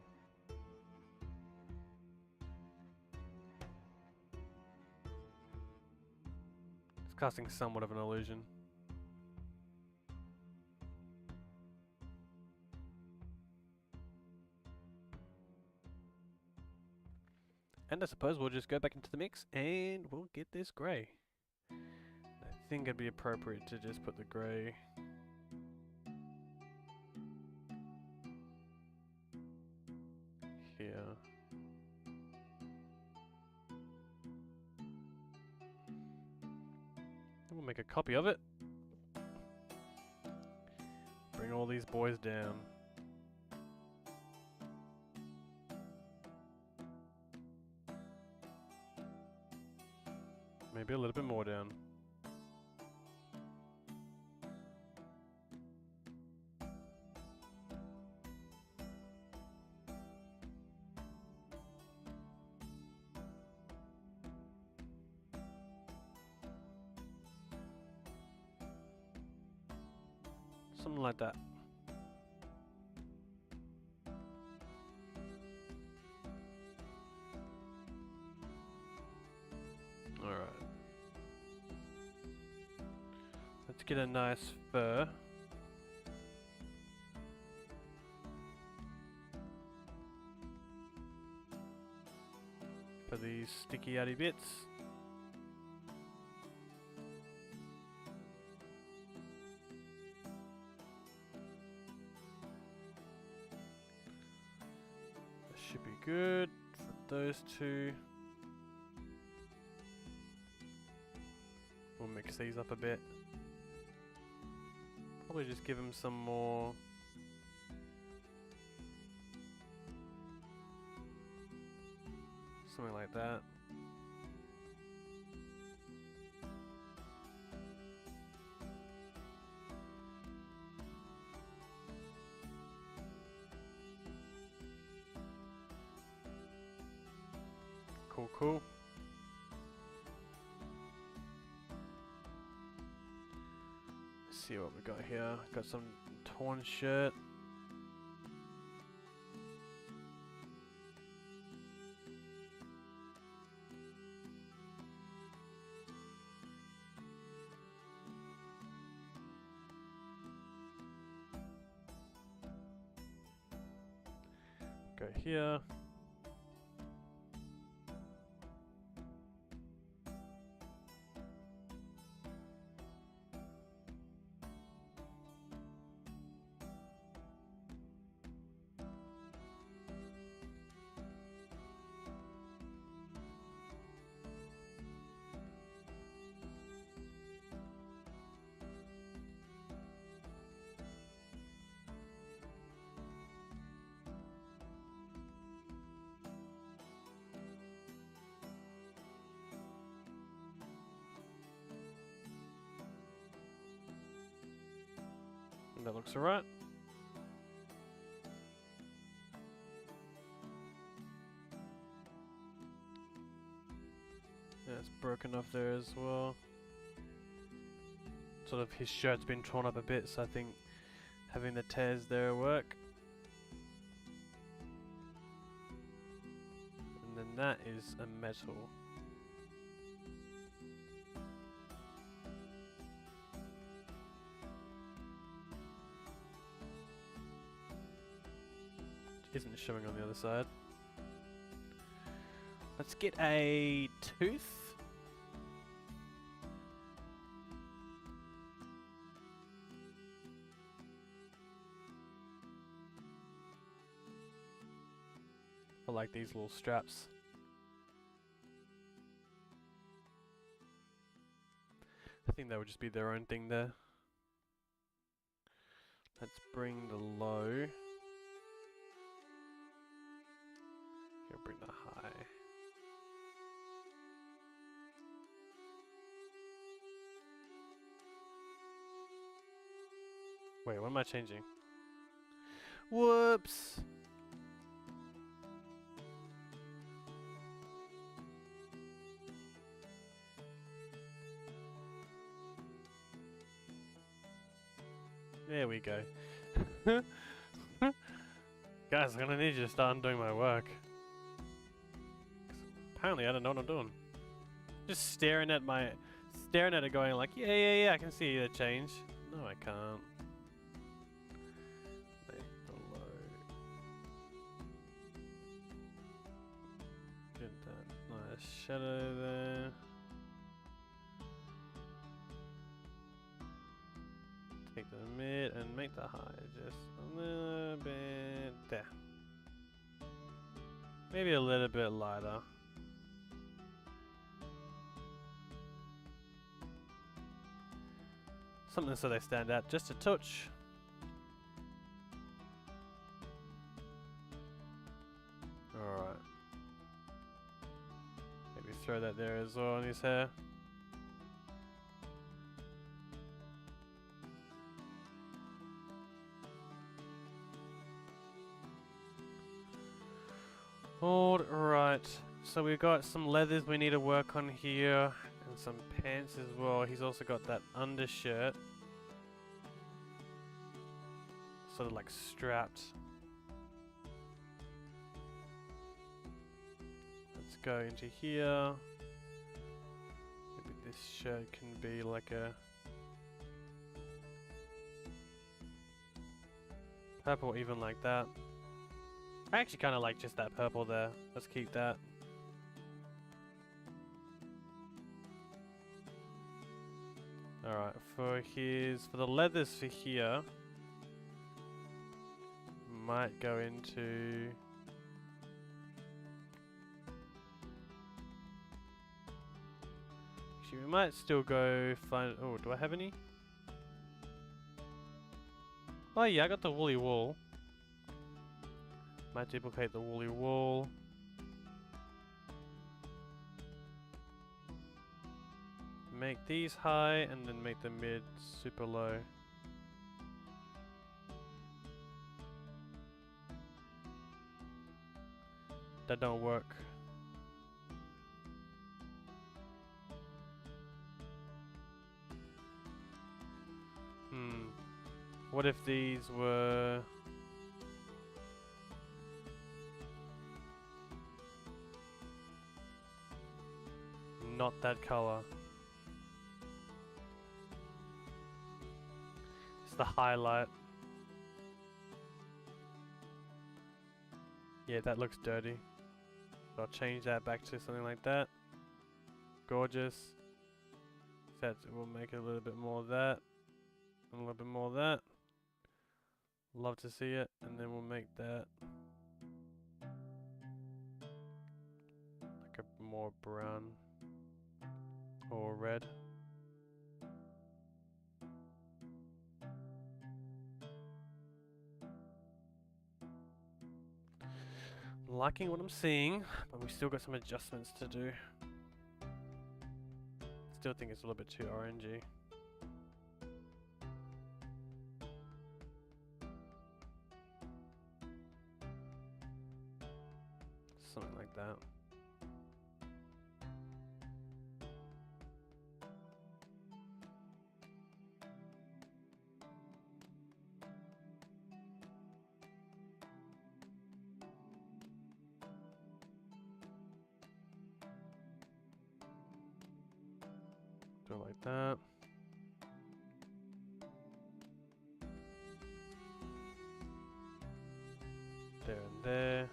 It's casting somewhat of an illusion. And I suppose we'll just go back into the mix and we'll get this grey. I think it'd be appropriate to just put the grey here. We'll make a copy of it. Bring all these boys down. Maybe a little bit more down. Something like that. Alright. Let's get a nice fur. For these sticky outy bits. Should be good for those two. We'll mix these up a bit. Probably just give them some more something like that. Cool, cool. Let's see what we got here. Got some torn shirt. Go here. That looks alright. Yeah, it's broken off there as well. Sort of his shirt's been torn up a bit, so I think having the tears there work. And then that is a metal. Isn't showing on the other side. Let's get a tooth. for like these little straps. I think that would just be their own thing there. Let's bring the low. Here, bring the high. Wait, what am I changing? Whoops! There we go. Guys, I'm gonna need you to start doing my work. Apparently I don't know what I'm doing. Just staring at it going like, yeah, I can see the change. No, I can't. Make the low. Get that nice shadow there. Take the mid and make the high just a little bit there. Maybe a little bit lighter. Something so they stand out just a touch. Alright. Maybe throw that there as well on his hair. Alright, so we've got some leathers we need to work on here, and some pants as well. He's also got that undershirt, sort of like strapped. Let's go into here. Maybe this shirt can be like a purple, even like that. I actually kind of like just that purple there. Let's keep that. Alright, for the leathers for here, might go into actually we might still go find, oh, do I have any? Oh yeah, I got the woolly wool. Might duplicate the woolly wool. Make these high and then make the mid super low. That don't work. What if these were not that color? It's the highlight. Yeah, that looks dirty. So I'll change that back to something like that. Gorgeous. That will make it a little bit more of that. And a little bit more of that. Love to see it. And then we'll make that like a more brown or red. Liking what I'm seeing, but we still got some adjustments to do. Still think it's a little bit too orangey. Something like that. Do it like that. There and there.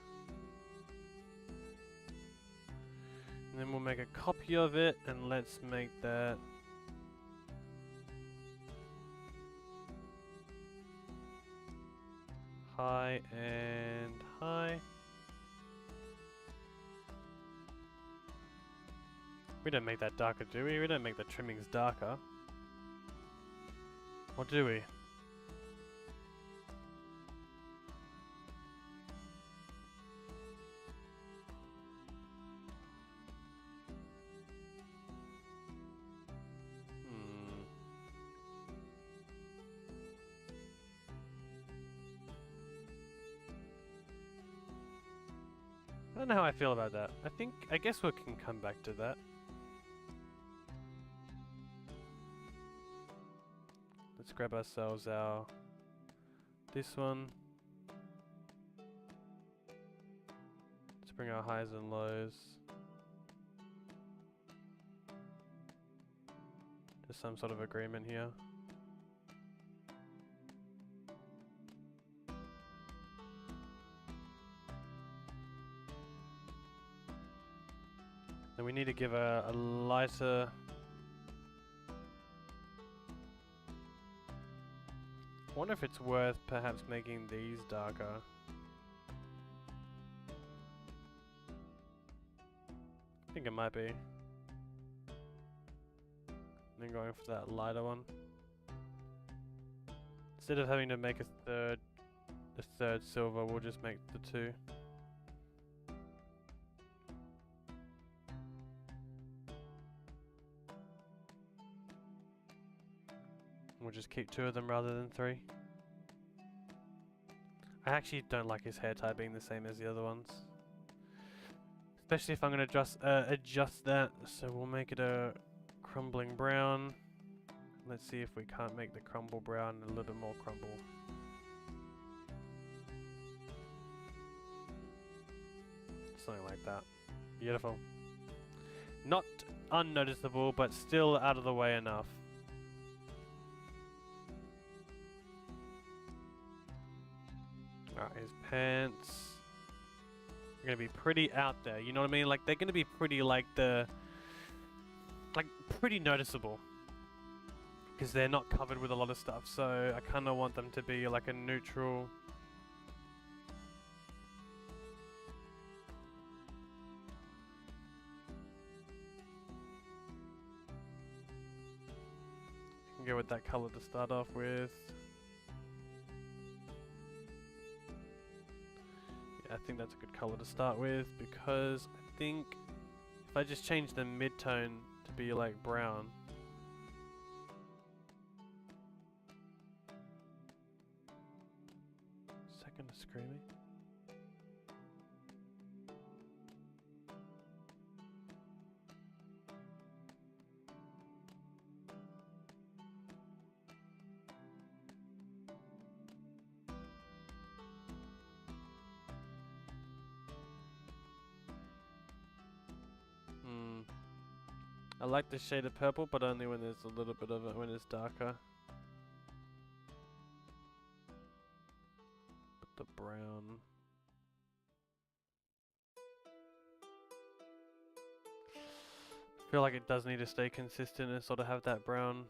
And then we'll make a copy of it and let's make that high and high. We don't make that darker, do we? We don't make the trimmings darker. Or do we? I don't know how I feel about that. I guess we can come back to that. Let's grab ourselves our this one. Let's bring our highs and lows to some sort of agreement here. Then we need to give a lighter. I wonder if it's worth perhaps making these darker. I think it might be. And then going for that lighter one. Instead of having to make a third silver, we'll just make the two. We'll just keep two of them rather than three. I actually don't like his hair tie being the same as the other ones. Especially if I'm going to adjust that. So we'll make it a crumbling brown. Let's see if we can't make the crumble brown a little bit more crumble. Something like that. Beautiful. Not unnoticeable, but still out of the way enough. Alright, his pants are gonna be pretty out there, you know what I mean? Like, they're gonna be pretty, like, pretty noticeable. Because they're not covered with a lot of stuff, so I kinda want them to be, like, a neutral. You can go with that color to start off with. I think that's a good color to start with, because I think if I just change the mid-tone to be like brown, second of screaming. I like the shade of purple, but only when there's a little bit of it, when it's darker. But the brown. I feel like it does need to stay consistent and sort of have that brown.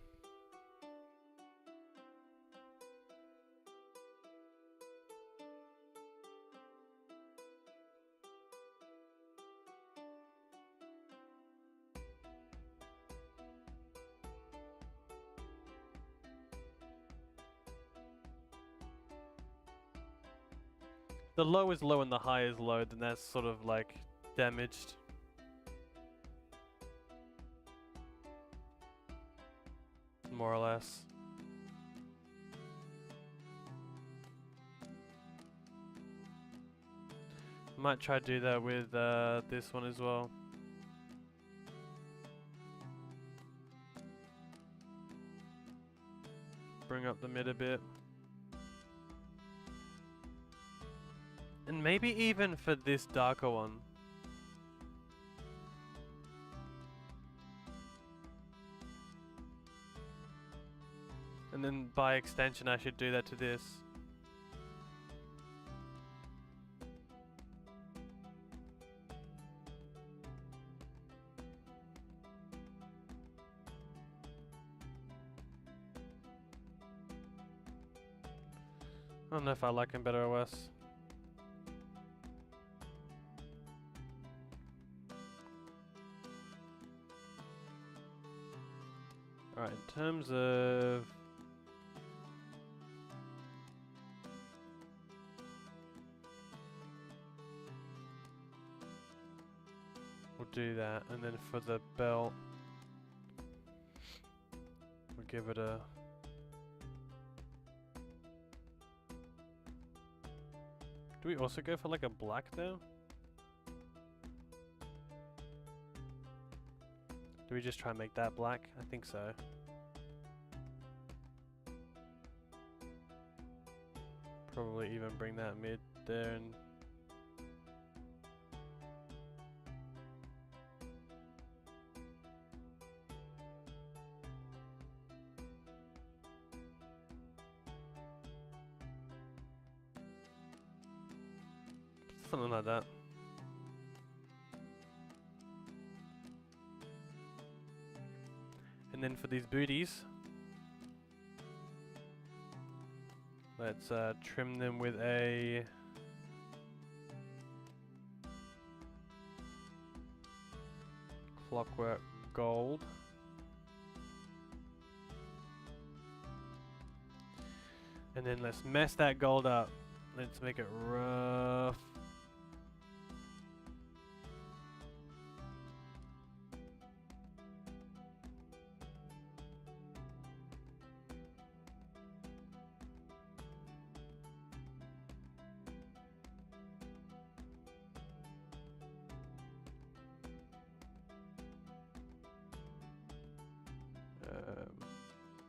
The low is low and the high is low, then that's sort of like damaged. More or less. Might try to do that with this one as well. Bring up the mid a bit. And maybe even for this darker one. And then by extension I should do that to this. I don't know if I like him better or worse. Alright, in terms of... We'll do that, and then for the belt, we'll give it a... Do we also go for like a black though? Do we just try and make that black? I think so. Probably even bring that mid there and... Something like that. And then for these booties, let's trim them with a clockwork gold. And then let's mess that gold up. Let's make it rough.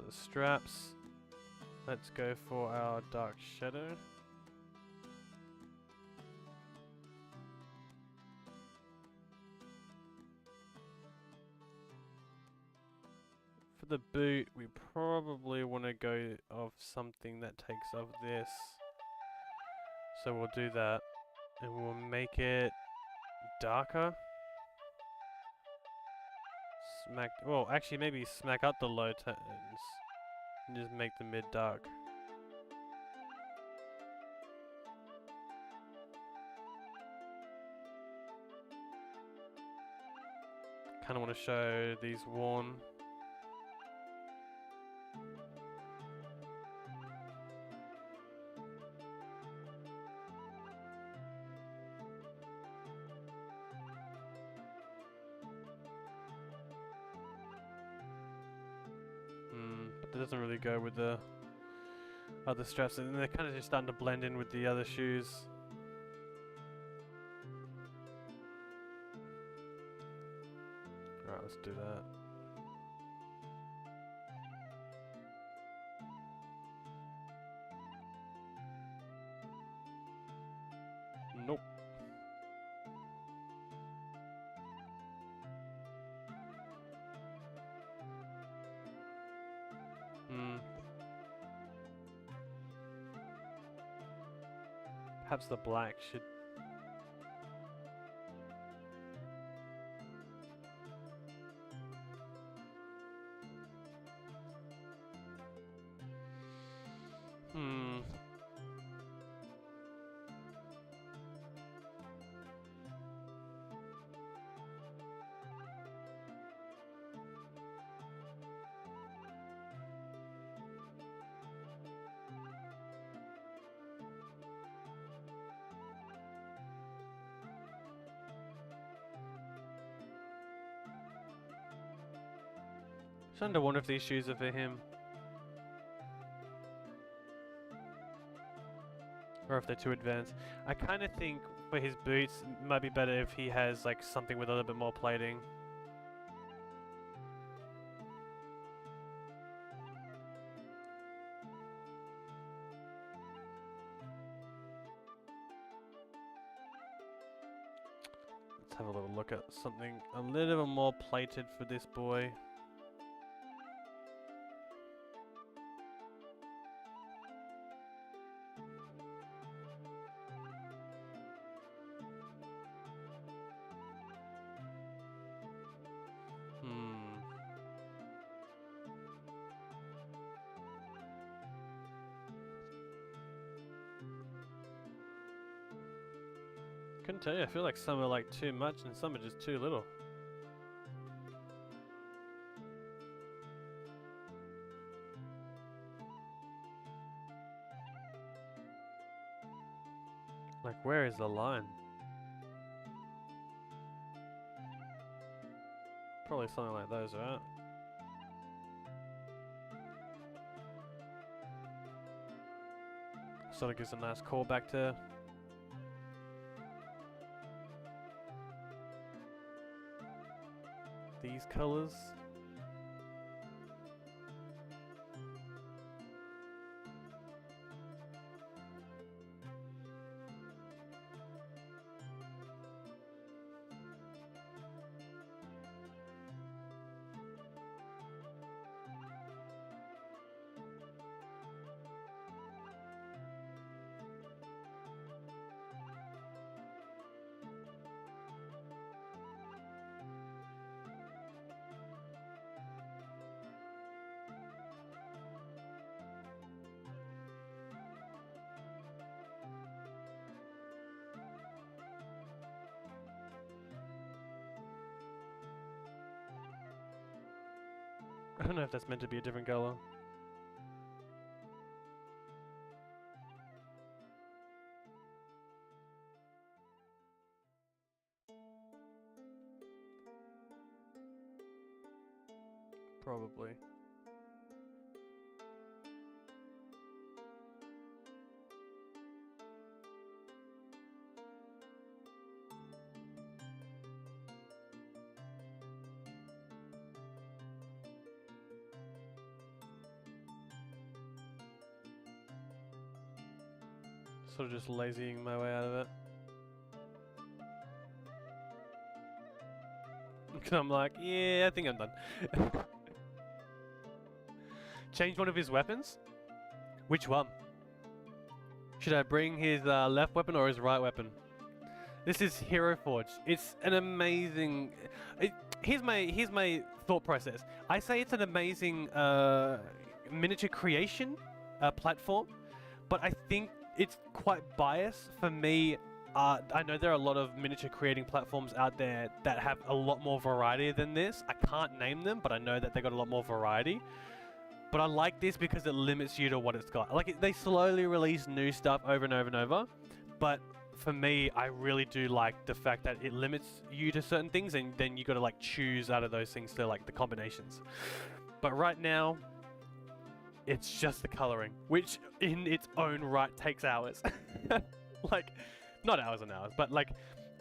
The straps, let's go for our dark shadow. For the boot, we probably want to go of something that takes off this. So we'll do that, and we'll make it darker. Smack, well, actually maybe smack up the low tones and just make the mid dark. Kind of want to show these worn. But that doesn't really go with the other straps, and they're kind of just starting to blend in with the other shoes. Alright, let's do that. Nope. Perhaps the black should... Starting to wonder if these shoes are for him. Or if they're too advanced. I kind of think for his boots, it might be better if he has like something with a little bit more plating. Let's have a little look at something a little bit more plated for this boy. Couldn't tell you, I feel like some are like too much and some are just too little. Like, where is the line? Probably something like those, right? Sort of gives a nice callback to these colors. I don't know if that's meant to be a different color. Probably. Sort of just lazying my way out of it. I'm like, yeah, I think I'm done. Change one of his weapons? Which one? Should I bring his left weapon or his right weapon? This is Hero Forge. It's an amazing... here's my thought process. I say it's an amazing miniature creation platform, but I think it's quite biased for me. I know there are a lot of miniature creating platforms out there that have a lot more variety than this. I can't name them, but I know that they got a lot more variety. But I like this because it limits you to what it's got. Like, they slowly release new stuff over and over and over, but for me, I really do like the fact that it limits you to certain things, and then you got to like choose out of those things to like the combinations. But right now, it's just the coloring, which in its own right takes hours. Like, not hours and hours, but like,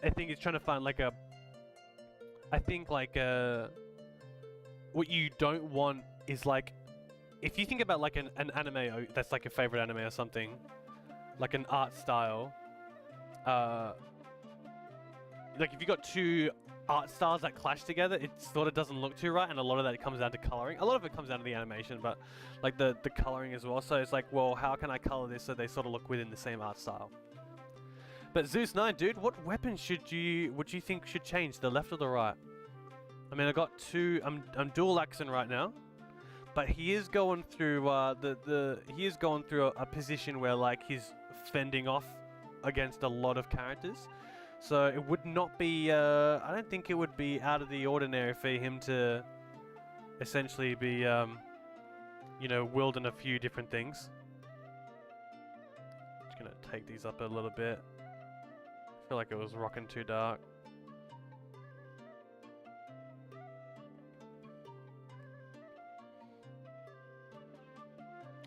I think it's trying to find like what you don't want is like, if you think about like an anime that's like your favorite anime or something, like an art style, like if you got two art styles that clash together, it sort of doesn't look too right, and a lot of that comes down to coloring. A lot of it comes down to the animation, but like the coloring as well. So it's like, well, how can I color this so they sort of look within the same art style? But Zeus 9, dude, what weapon would you think should change, the left or the right? I mean, I got two. I'm dual axing right now, but he is going through he is going through a position where like he's fending off against a lot of characters. So it would not be, I don't think it would be out of the ordinary for him to essentially be, you know, wielding a few different things. Just gonna take these up a little bit. I feel like it was rocking too dark.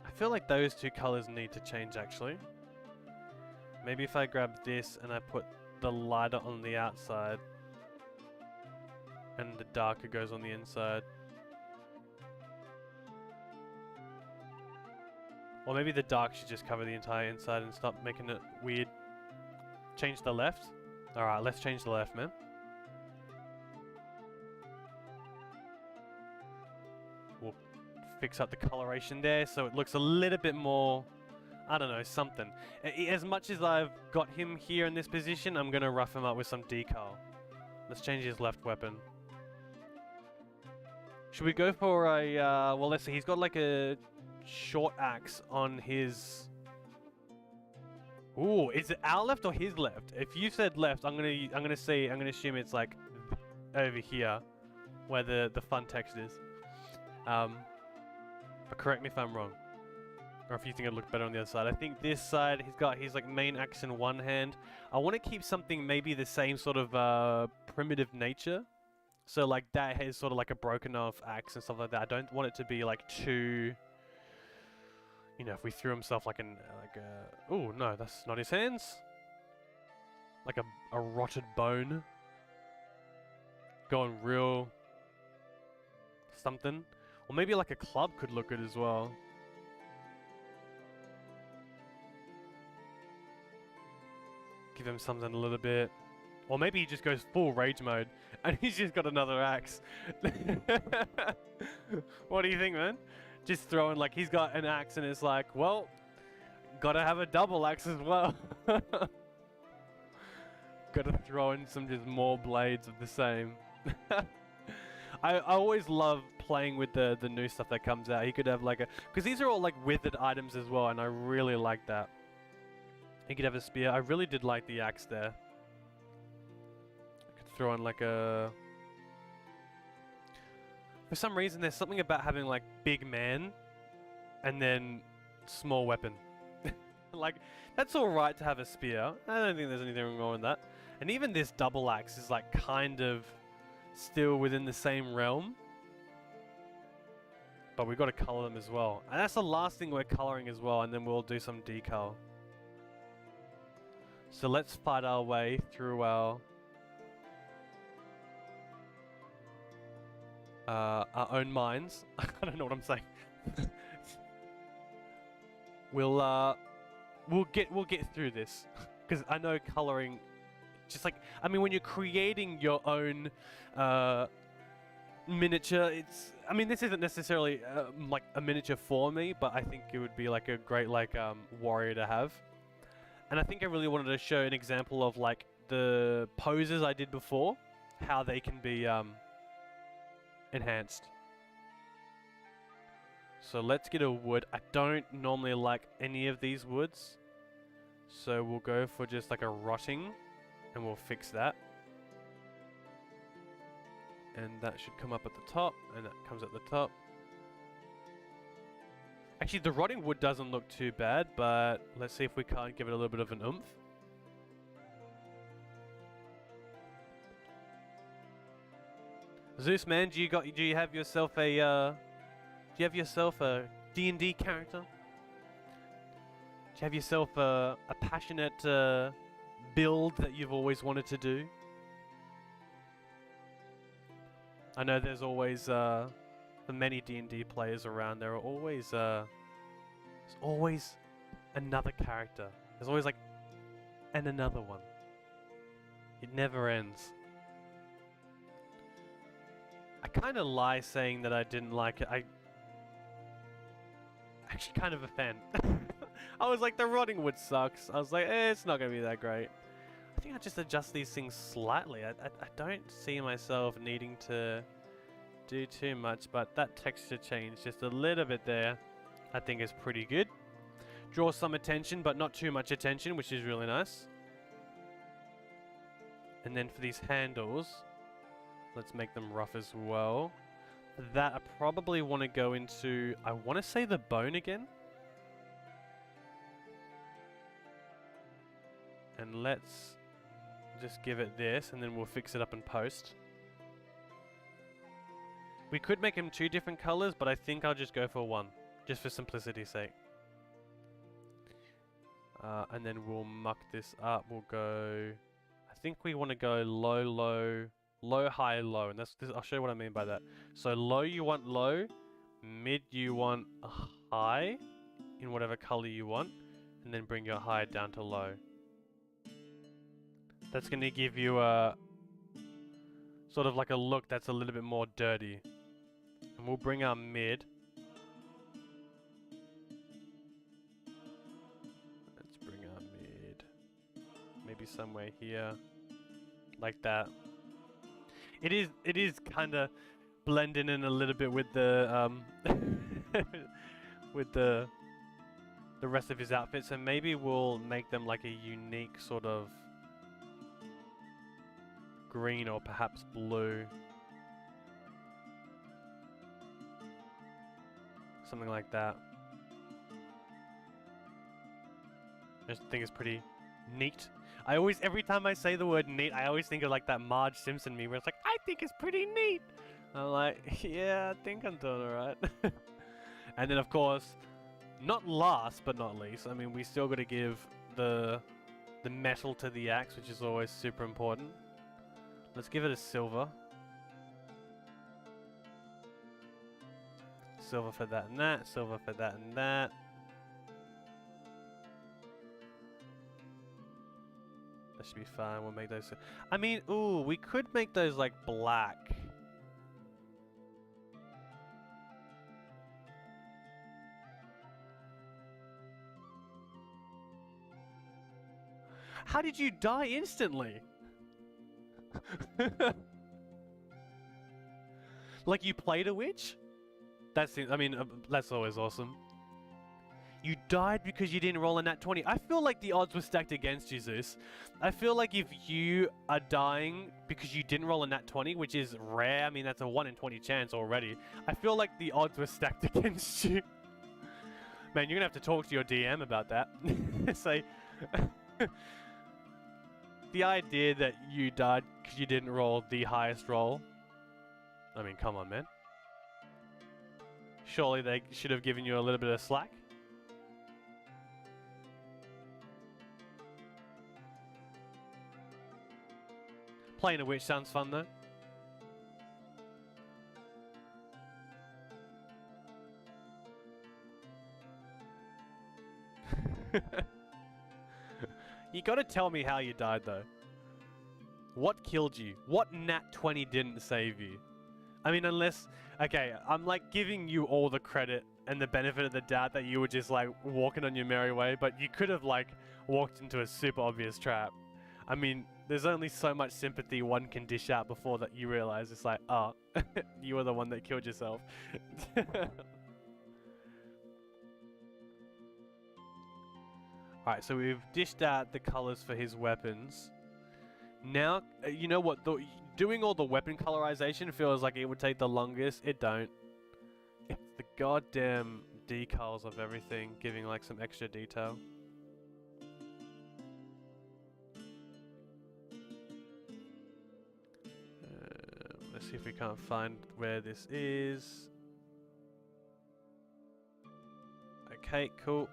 I feel like those two colors need to change actually. Maybe if I grab this and I put the lighter on the outside and the darker goes on the inside. Or maybe the dark should just cover the entire inside and stop making it weird. Change the left? Alright, let's change the left, man. We'll fix up the coloration there so it looks a little bit more, I don't know, something. As much as I've got him here in this position, I'm going to rough him up with some decal. Let's change his left weapon. Should we go for a, well, let's see, he's got like a short axe on his... Ooh, is it our left or his left? If you said left, I'm gonna assume it's like over here, where the fun text is. But correct me if I'm wrong. Or if you think it'd look better on the other side. I think this side, he's got his like main axe in one hand. I want to keep something maybe the same sort of primitive nature. So like that has sort of like a broken off axe and stuff like that. I don't want it to be like too, you know, if we threw himself like oh no, that's not his hands. Like a rotted bone. Going real something. Or maybe like a club could look good as well. Give him something a little bit. Or maybe he just goes full rage mode and he's just got another axe. What do you think, man? Just throwing like he's got an axe and it's like, well, gotta have a double axe as well. Gotta throw in some just more blades of the same. I always love playing with the new stuff that comes out. He could have like because these are all like withered items as well, and I really like that. He could have a spear. I really did like the axe there. I could throw in like a... For some reason, there's something about having like big man and then small weapon. Like, that's alright to have a spear. I don't think there's anything wrong with that. And even this double axe is like kind of still within the same realm. But we've got to color them as well. And that's the last thing we're coloring as well, and then we'll do some decal. So let's fight our way through our own minds. I don't know what I'm saying. We'll get through this, because I know coloring, just like, I mean, when you're creating your own miniature, I mean, this isn't necessarily like a miniature for me, but I think it would be like a great like warrior to have. And I think I really wanted to show an example of like the poses I did before, how they can be enhanced. So let's get a wood. I don't normally like any of these woods, so we'll go for just like a rotting, and we'll fix that. And that should come up at the top, and that comes at the top. Actually, the rotting wood doesn't look too bad, but let's see if we can't give it a little bit of an oomph. Zeus, man, do you have yourself a D&D character? Do you have yourself a passionate build that you've always wanted to do? I know there's always for many D&D players around, there are always there's always another character. There's always like another one. It never ends. I kind of lie saying that I didn't like it. I actually kind of a fan. I was like, the rotting wood sucks. I was like, it's not gonna be that great. I think I just adjust these things slightly. I don't see myself needing to do too much, but that texture change just a little bit there, I think is pretty good. Draw some attention, but not too much attention, which is really nice. And then for these handles, let's make them rough as well. For that, I probably want to go into, I want to say the bone again. And let's just give it this, and then we'll fix it up in post. We could make them two different colors, but I think I'll just go for one, just for simplicity's sake. And then we'll muck this up. We'll go, I think we want to go low, low, low, high, low. And I'll show you what I mean by that. So low, you want low. Mid, you want high in whatever color you want. And then bring your high down to low. That's going to give you a sort of like a look that's a little bit more dirty. And we'll bring our mid. Let's bring our mid. Maybe somewhere here. Like that. It is kind of blending in a little bit with the with the rest of his outfit. So maybe we'll make them like a unique sort of green or perhaps blue. Something like that. I just think it's pretty neat. I always, every time I say the word neat, I always think of like that Marge Simpson meme where it's like, I think it's pretty neat. I'm like, yeah, I think I'm doing alright. And then of course, not last but not least, I mean, we still got to give the metal to the axe, which is always super important. Let's give it a silver. Silver for that and that, silver for that and that. That should be fine, we'll make those... I mean, ooh, we could make those like black. How did you die instantly? Like you played a witch? I mean, that's always awesome. You died because you didn't roll a nat 20. I feel like the odds were stacked against you, Zeus. I feel like if you are dying because you didn't roll a nat 20, which is rare, I mean, that's a 1 in 20 chance already. I feel like the odds were stacked against you. Man, you're gonna have to talk to your DM about that. Say, the idea that you died because you didn't roll the highest roll. I mean, come on, man. Surely they should have given you a little bit of slack. Playing a witch sounds fun though. You gotta tell me how you died though. What killed you? What nat 20 didn't save you? I mean, unless... Okay, I'm like giving you all the credit and the benefit of the doubt that you were just like walking on your merry way, but you could have like walked into a super obvious trap. I mean, there's only so much sympathy one can dish out before that you realize it's like, oh, you were the one that killed yourself. Alright, so we've dished out the colors for his weapons. Now, you know what? Doing all the weapon colorization feels like it would take the longest. It don't. It's the goddamn decals of everything giving like some extra detail. Let's see if we can't find where this is. Okay, cool.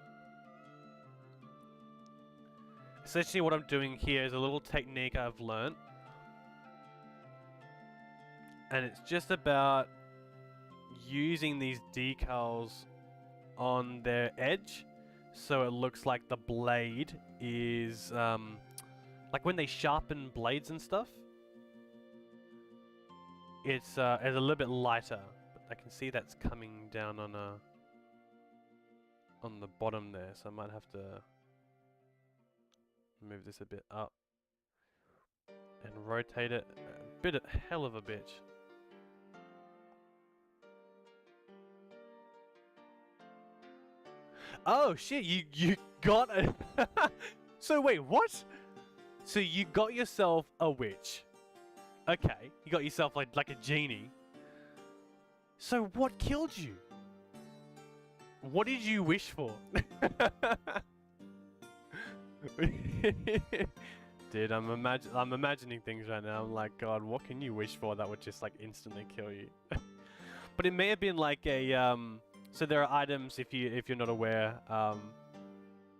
Essentially what I'm doing here is a little technique I've learnt. And it's just about using these decals on their edge so it looks like the blade is like when they sharpen blades and stuff, it's a little bit lighter. But I can see that's coming down on the bottom there, so I might have to move this a bit up and rotate it a hell of a bitch. Oh shit, you got it. So wait, what? So you got yourself a witch. Okay, you got yourself like a genie. So what killed you? What did you wish for? Dude, I'm imagining things right now. I'm like, God, what can you wish for that would just like instantly kill you? But it may have been like a so there are items, if you're not aware,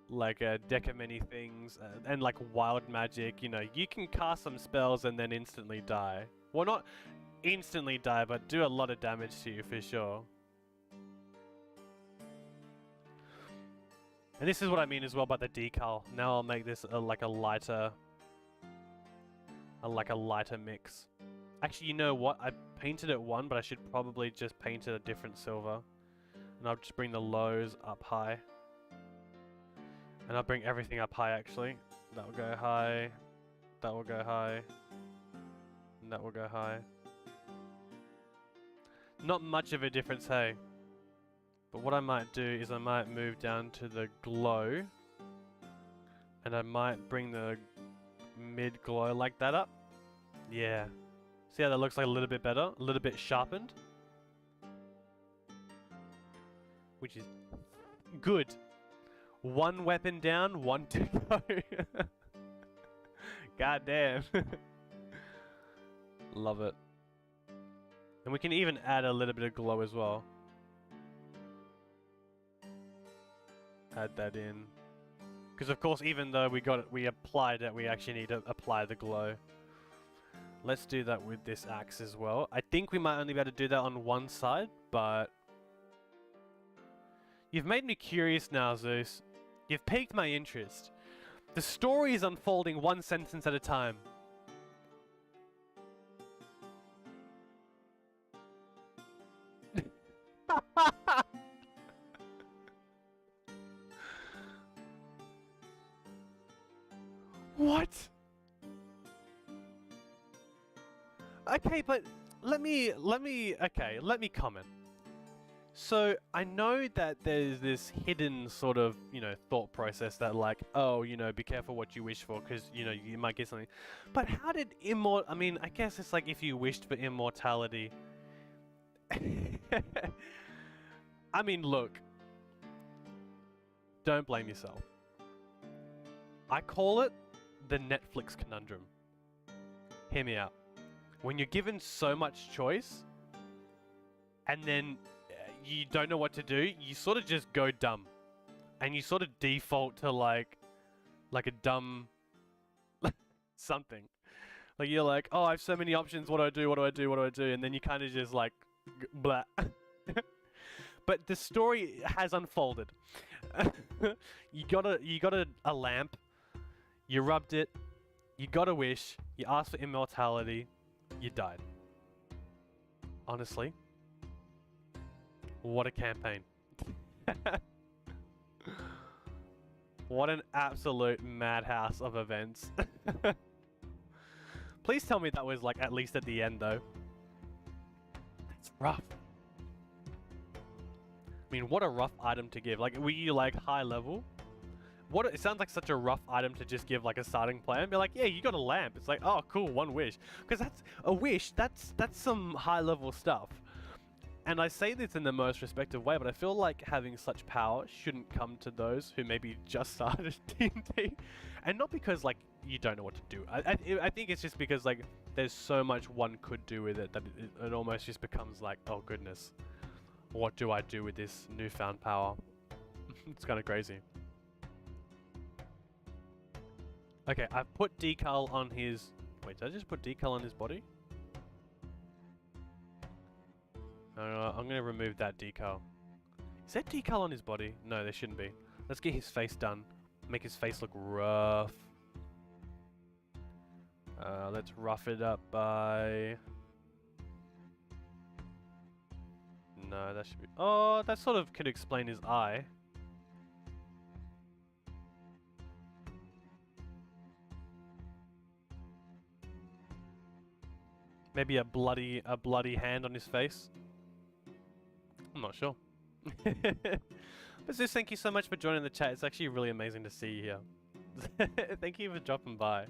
like a deck of many things and like wild magic. You know, you can cast some spells and then instantly die. Well, not instantly die, but do a lot of damage to you for sure. And this is what I mean as well about the decal. Now I'll make this like a lighter mix. Actually, you know what? I painted it one, but I should probably just paint it a different silver. And I'll just bring the lows up high. And I'll bring everything up high actually. That will go high. That will go high. And that will go high. Not much of a difference, hey. But what I might do is I might move down to the glow. And I might bring the mid glow like that up. Yeah. See how that looks like a little bit better? A little bit sharpened. Which is good. One weapon down, one to go. God damn. Love it. And we can even add a little bit of glow as well. Add that in. Because of course, even though we applied it, we actually need to apply the glow. Let's do that with this axe as well. I think we might only be able to do that on one side, but... You've made me curious now, Zeus. You've piqued my interest. The story is unfolding one sentence at a time. What? Okay, but let me comment. So, I know that there's this hidden sort of, thought process that like, oh, be careful what you wish for because, you might get something. But how did I mean, I guess it's like if you wished for immortality. I mean, look. Don't blame yourself. I call it the Netflix conundrum. Hear me out. When you're given so much choice, and then you don't know what to do, you sort of just go dumb. And you sort of default to like a dumb something. Like you're like, oh, I have so many options, what do I do, what do I do, what do I do? And then you kind of just like, blah. But the story has unfolded. You got a lamp, you rubbed it, you got a wish, you asked for immortality, you died. Honestly. What a campaign. What an absolute madhouse of events. Please tell me that was like at least at the end though. That's rough. I mean, what a rough item to give. Like, were you like high level? It sounds like such a rough item to just give like a starting plan. Be like, yeah, you got a lamp. It's like, oh, cool, one wish. Because that's a wish. That's some high level stuff. And I say this in the most respectful way, but I feel like having such power shouldn't come to those who maybe just started D&D. And not because, like, you don't know what to do. I think it's just because, like, there's so much one could do with it that it almost just becomes like, oh, goodness. What do I do with this newfound power? It's kind of crazy. Okay, I've put decal on his... Wait, did I just put decal on his body? I'm going to remove that decal. Is there decal on his body? No, there shouldn't be. Let's get his face done. Make his face look rough. Let's rough it up by... No, that should be... Oh, that sort of could explain his eye. Maybe a bloody hand on his face. I'm not sure. But Zeus, thank you so much for joining the chat. It's actually really amazing to see you here. Thank you for dropping by.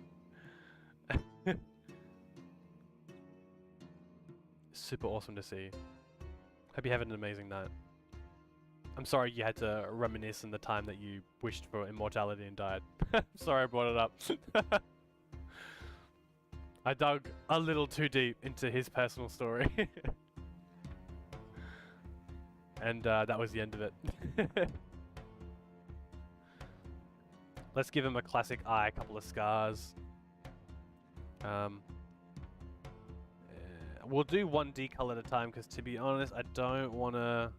Super awesome to see you. Hope you have an amazing night. I'm sorry you had to reminisce in the time that you wished for immortality and died. Sorry I brought it up. I dug a little too deep into his personal story. And that was the end of it. Let's give him a classic eye, a couple of scars. We'll do one decal at a time because, to be honest, I don't want to...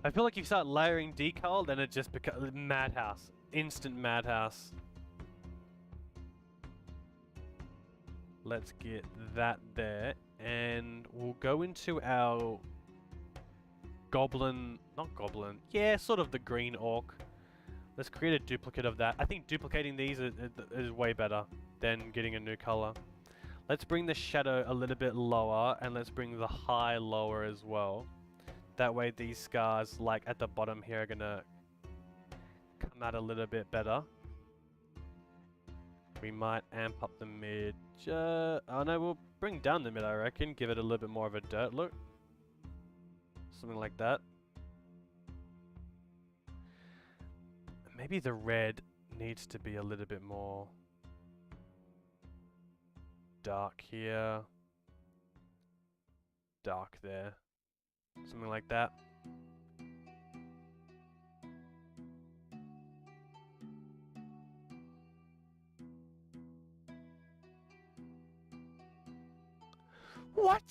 I feel like if you start layering decal, then it just becomes madhouse. Instant madhouse. Let's get that there. And we'll go into our... goblin... Not goblin. Yeah, sort of the green orc. Let's create a duplicate of that. I think duplicating these is way better than getting a new color. Let's bring the shadow a little bit lower, and let's bring the high lower as well. That way these scars, like at the bottom here, are gonna come out a little bit better. We might amp up the mid. Oh no, we'll bring down the mid, I reckon. Give it a little bit more of a dirt look. Something like that. Maybe the red needs to be a little bit more dark here. Dark there. Something like that. What?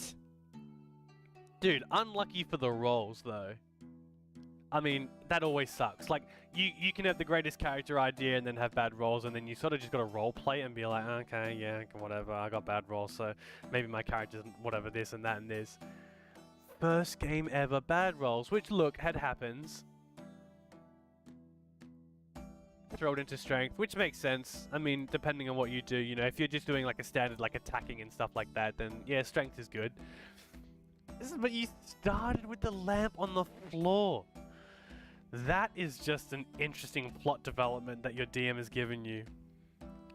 Dude, unlucky for the rolls though. I mean, that always sucks. Like, you can have the greatest character idea and then have bad rolls, and then you sort of just got to role play and be like, okay, yeah, whatever, I got bad rolls, so maybe my character's whatever, this and that and this. First game ever bad rolls, which look, happens. Throw it into strength, which makes sense. I mean, depending on what you do, you know, if you're just doing like a standard, like attacking and stuff like that, then yeah, strength is good. But you started with the lamp on the floor. That is just an interesting plot development that your DM has given you.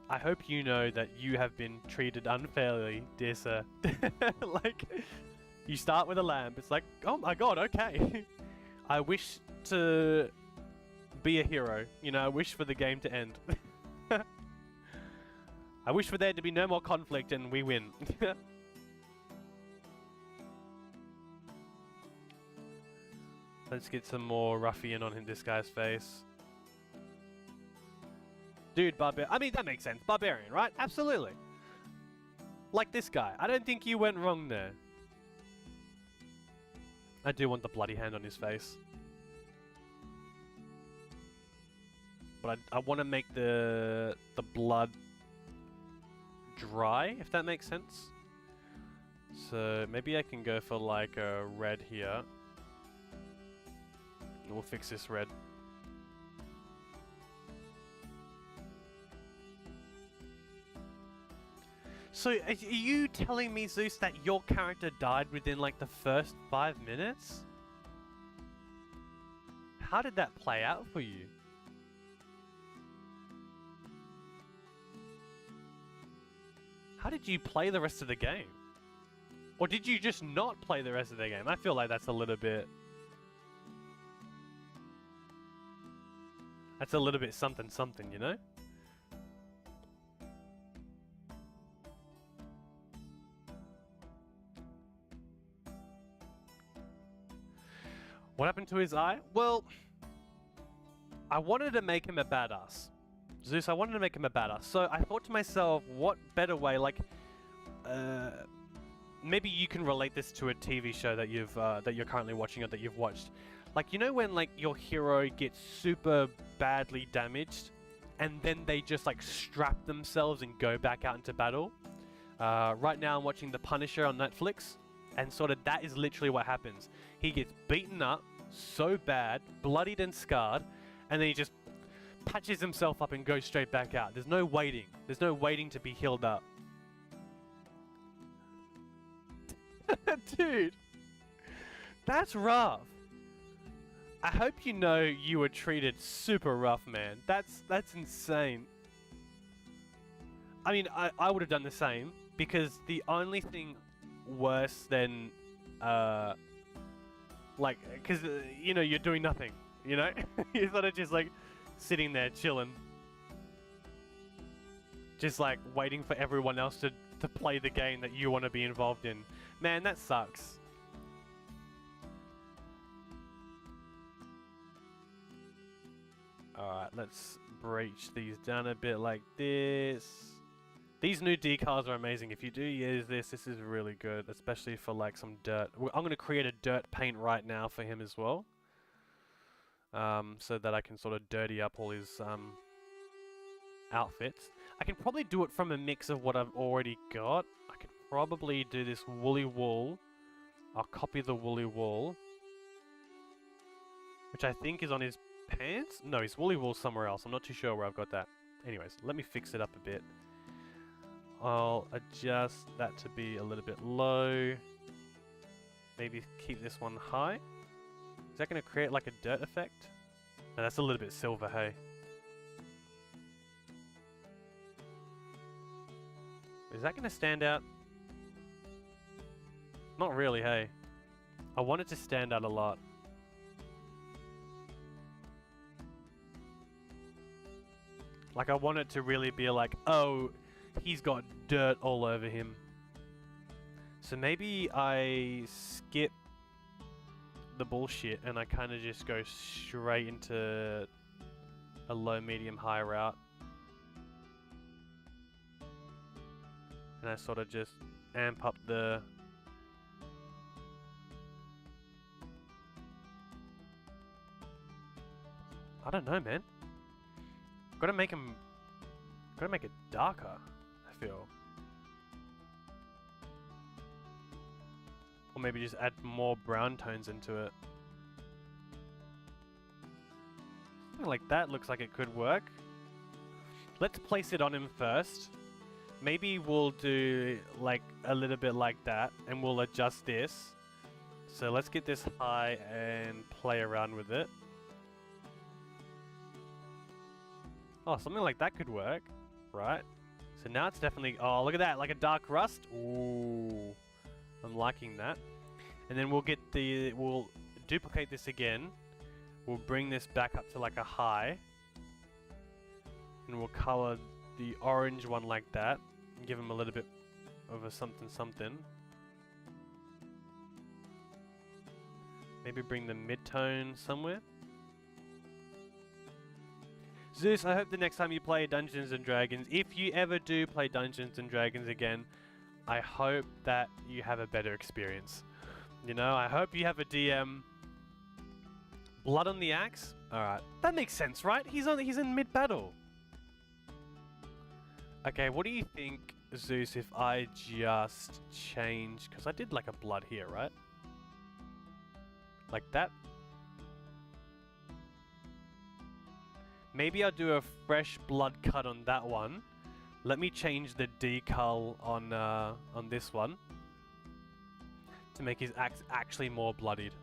I hope you know that you have been treated unfairly, dear sir. Like, you start with a lamp, it's like, oh my god, okay. I wish to be a hero, you know, I wish for the game to end. I wish for there to be no more conflict and we win. Let's get some more ruffian on this guy's face. Dude, I mean, that makes sense. Barbarian, right? Absolutely. Like this guy. I don't think you went wrong there. I do want the bloody hand on his face. But I want to make the blood dry, if that makes sense. So maybe I can go for like a red here. We'll fix this red. So, are you telling me, Zeus, that your character died within like the first 5 minutes? How did that play out for you? How did you play the rest of the game? Or did you just not play the rest of the game? I feel like that's a little bit... That's a little bit something something, you know? What happened to his eye? Well, I wanted to make him a badass. Zeus, I wanted to make him a badass. So I thought to myself, what better way, like, maybe you can relate this to a TV show that you're currently watching or that you've watched. Like, you know when, like, your hero gets super badly damaged and then they just, like, strap themselves and go back out into battle? Right now I'm watching The Punisher on Netflix, and sort of that is literally what happens. He gets beaten up so bad, bloodied and scarred, and then he just patches himself up and goes straight back out. There's no waiting. There's no waiting to be healed up. Dude, that's rough. I hope you know you were treated super rough, man. That's insane. I mean, I would have done the same, because the only thing worse than, like, because, you know, you're doing nothing, you know? You're sort of just, like, sitting there chilling. Just, like, waiting for everyone else to play the game that you want to be involved in. Man, that sucks. Alright, let's breach these down a bit like this. These new decals are amazing. If you do use this is really good, especially for like some dirt. I'm going to create a dirt paint right now for him as well. So that I can sort of dirty up all his outfits. I can probably do it from a mix of what I've already got. I could probably do this woolly wool. I'll copy the woolly wool, which I think is on his pants? No, his woolly wool somewhere else. I'm not too sure where I've got that. Anyways, let me fix it up a bit. I'll adjust that to be a little bit low. Maybe keep this one high. Is that going to create like a dirt effect? No, that's a little bit silver, hey. Is that going to stand out? Not really, hey. I want it to stand out a lot. Like, I want it to really be like, oh, he's got dirt all over him. So maybe I skip the bullshit and I kind of just go straight into a low, medium, high route. And I sort of just amp up the... I don't know, man. Gotta make it darker, I feel. Or maybe just add more brown tones into it. Something like that looks like it could work. Let's place it on him first. Maybe we'll do like a little bit like that and we'll adjust this. So let's get this high and play around with it. Oh, something like that could work, right? So now it's definitely, oh, look at that, like a dark rust. Ooh, I'm liking that. And then we'll duplicate this again. We'll bring this back up to like a high. And we'll color the orange one like that. And give him a little bit of a something something. Maybe bring the mid-tone somewhere. Zeus, I hope the next time you play Dungeons & Dragons, if you ever do play Dungeons & Dragons again, I hope that you have a better experience. You know, I hope you have a DM. Blood on the axe? Alright, that makes sense, right? He's in mid-battle. Okay, what do you think, Zeus, if I just change... Because I did like a blood here, right? Like that? Maybe I'll do a fresh blood cut on that one. Let me change the decal on this one to make his axe actually more bloodied.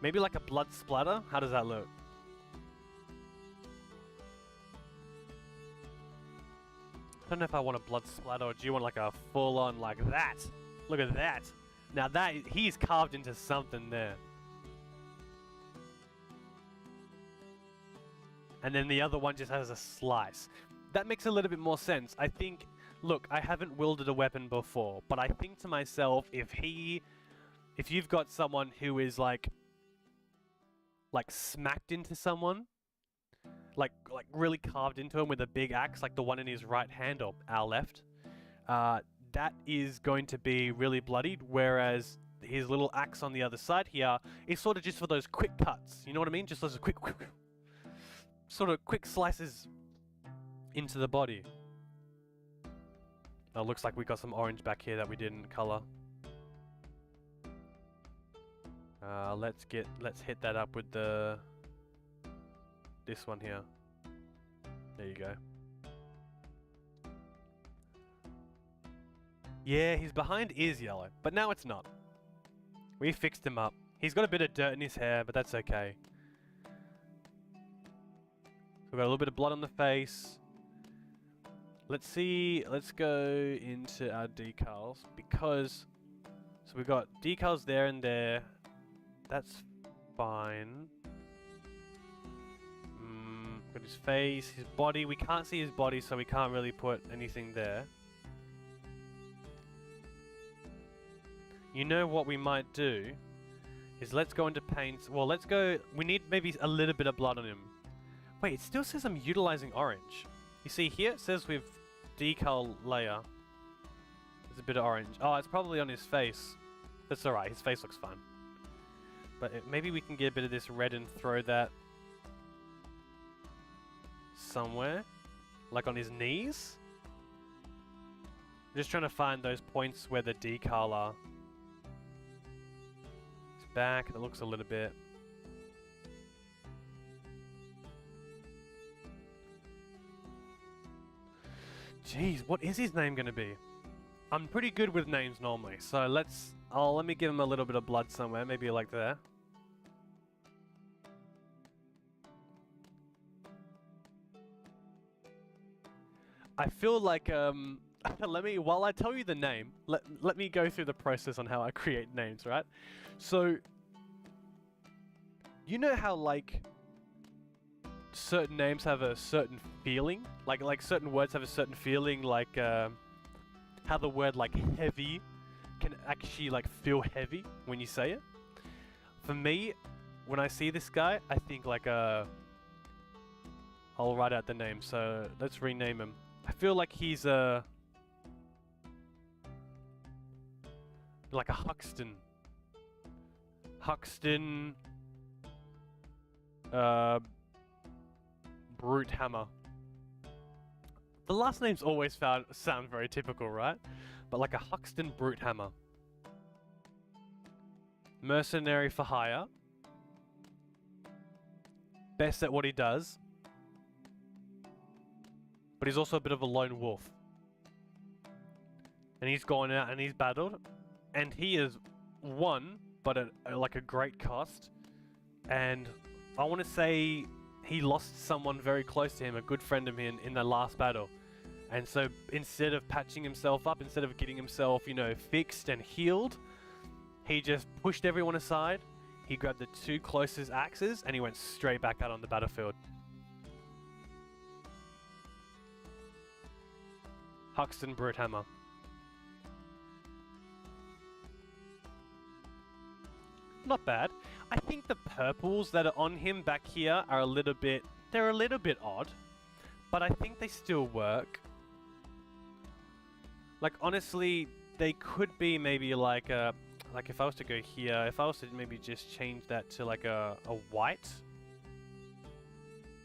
Maybe like a blood splatter? How does that look? I don't know if I want a blood splatter or do you want like a full-on like that? Look at that. Now that, he's carved into something there. And then the other one just has a slice. That makes a little bit more sense. I think, look, I haven't wielded a weapon before, but I think to myself, if you've got someone who is like smacked into someone, like really carved into him with a big axe, like the one in his right hand or our left, that is going to be really bloodied, whereas his little axe on the other side here is sort of just for those quick cuts. You know what I mean? Just those quick sort of quick slices into the body. Oh, looks like we got some orange back here that we didn't color. Let's hit that up with this one here. There you go. Yeah, his behind is yellow, but now it's not. We fixed him up. He's got a bit of dirt in his hair, but that's okay. We've got a little bit of blood on the face. Let's see, let's go into our decals because, so we've got decals there and there. That's fine. Got his face, his body. We can't see his body, so we can't really put anything there. You know what we might do is let's go into paints. Well, let's go, we need maybe a little bit of blood on him. Wait, it still says I'm utilizing orange. You see here it says with decal layer. There's a bit of orange. Oh, it's probably on his face. That's alright, his face looks fine. But maybe we can get a bit of this red and throw that somewhere. Like on his knees. I'm just trying to find those points where the decal are. His back, that looks a little bit. Jeez, what is his name gonna be? I'm pretty good with names normally, so let me give him a little bit of blood somewhere, maybe like there. I feel like, while I tell you the name, let me go through the process on how I create names, right? So, you know how certain names have a certain feeling, like certain words have a certain feeling, like how the word like heavy can actually like feel heavy when you say it. For me, when I see this guy, I think like I'll write out the name. So let's rename him. I feel like he's like a Huxton. Huxton. Brute Hammer. The last names always sound very typical, right? But like a Huxton Brute Hammer. Mercenary for hire. Best at what he does. But he's also a bit of a lone wolf. And he's gone out and he's battled. And he has won, but at like a great cost. And I want to say he lost someone very close to him, a good friend of him in the last battle. And so instead of patching himself up, instead of getting himself, you know, fixed and healed, he just pushed everyone aside. He grabbed the 2 closest axes and he went straight back out on the battlefield. Huxton Brute Hammer. Not bad. I think the purples that are on him back here are a little bit... They're a little bit odd. But I think they still work. Like, honestly, they could be maybe like a... Like, if I was to go here, if I was to maybe just change that to like a white,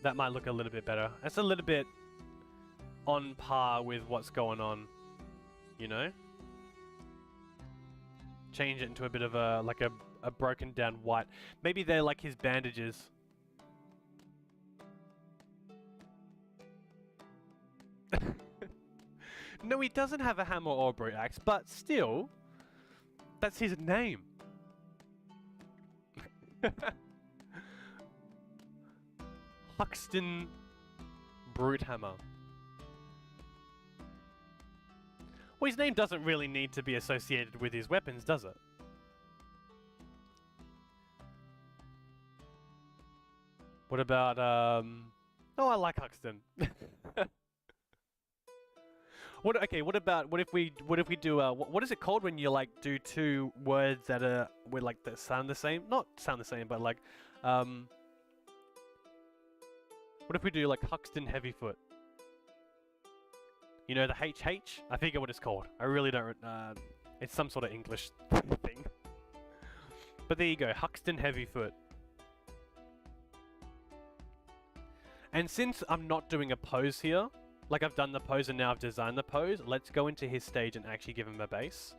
that might look a little bit better. It's a little bit on par with what's going on, you know? Change it into a bit of a, like a broken down white. Maybe they're like his bandages. No, he doesn't have a hammer or a brute axe, but still, that's his name. Huxton Brute Hammer. Well, his name doesn't really need to be associated with his weapons, does it? What about, Oh, I like Huxton. What if we do, what is it called when you, like, do 2 words that that sound the same? Not sound the same, but, like, what if we do, like, Huxton Heavyfoot? You know, the HH? I forget what it's called. I really don't, it's some sort of English thing. But there you go, Huxton Heavyfoot. And since I'm not doing a pose here, like I've done the pose and now I've designed the pose, let's go into his stage and actually give him a base.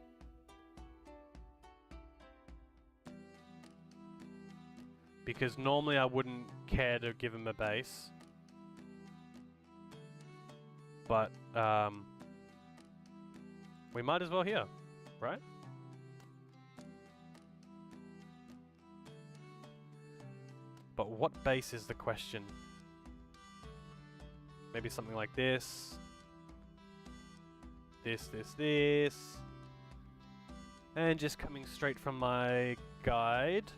Because normally I wouldn't care to give him a base. But, we might as well here, right? But what base is the question? Maybe something like this. This. And just coming straight from my guide.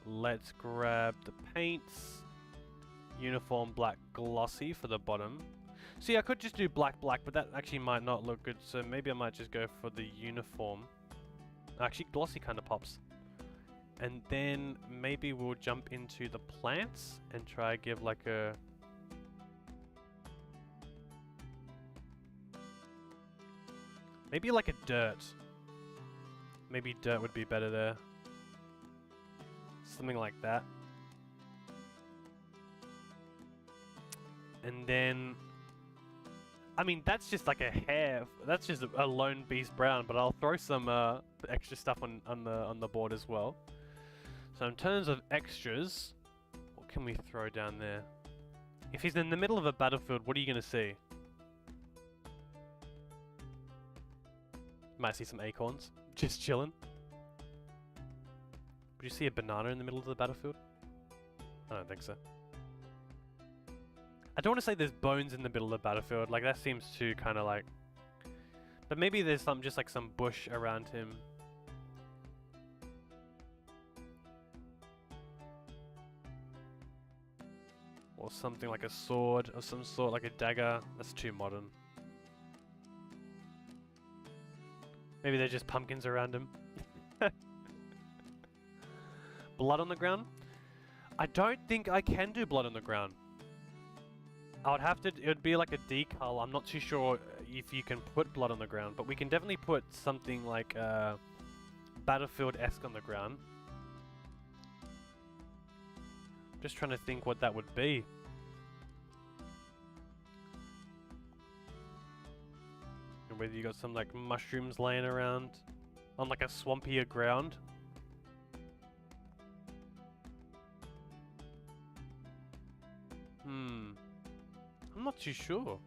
Let's grab the paints. Uniform black glossy for the bottom. See, I could just do black, but that actually might not look good. So maybe I might just go for the uniform. Actually, glossy kind of pops. And then maybe we'll jump into the plants and try give like a... Maybe like a dirt. Maybe dirt would be better there. Something like that. And then... I mean, that's just like a hair. That's just a lone beast brown, but I'll throw some extra stuff on the board as well. So in terms of extras, what can we throw down there? If he's in the middle of a battlefield, what are you going to see? Might see some acorns, just chilling. Would you see a banana in the middle of the battlefield? I don't think so. I don't want to say there's bones in the middle of the battlefield, like that seems too kind of like... But maybe there's some, just like some bush around him. Or something like a sword of some sort, like a dagger. That's too modern. Maybe they're just pumpkins around him. Blood on the ground? I don't think I can do blood on the ground. I would have to, it would be like a decal. I'm not too sure if you can put blood on the ground, but we can definitely put something like Battlefield-esque on the ground. Just trying to think what that would be. And whether you got some like mushrooms laying around on like a swampier ground. I'm not too sure.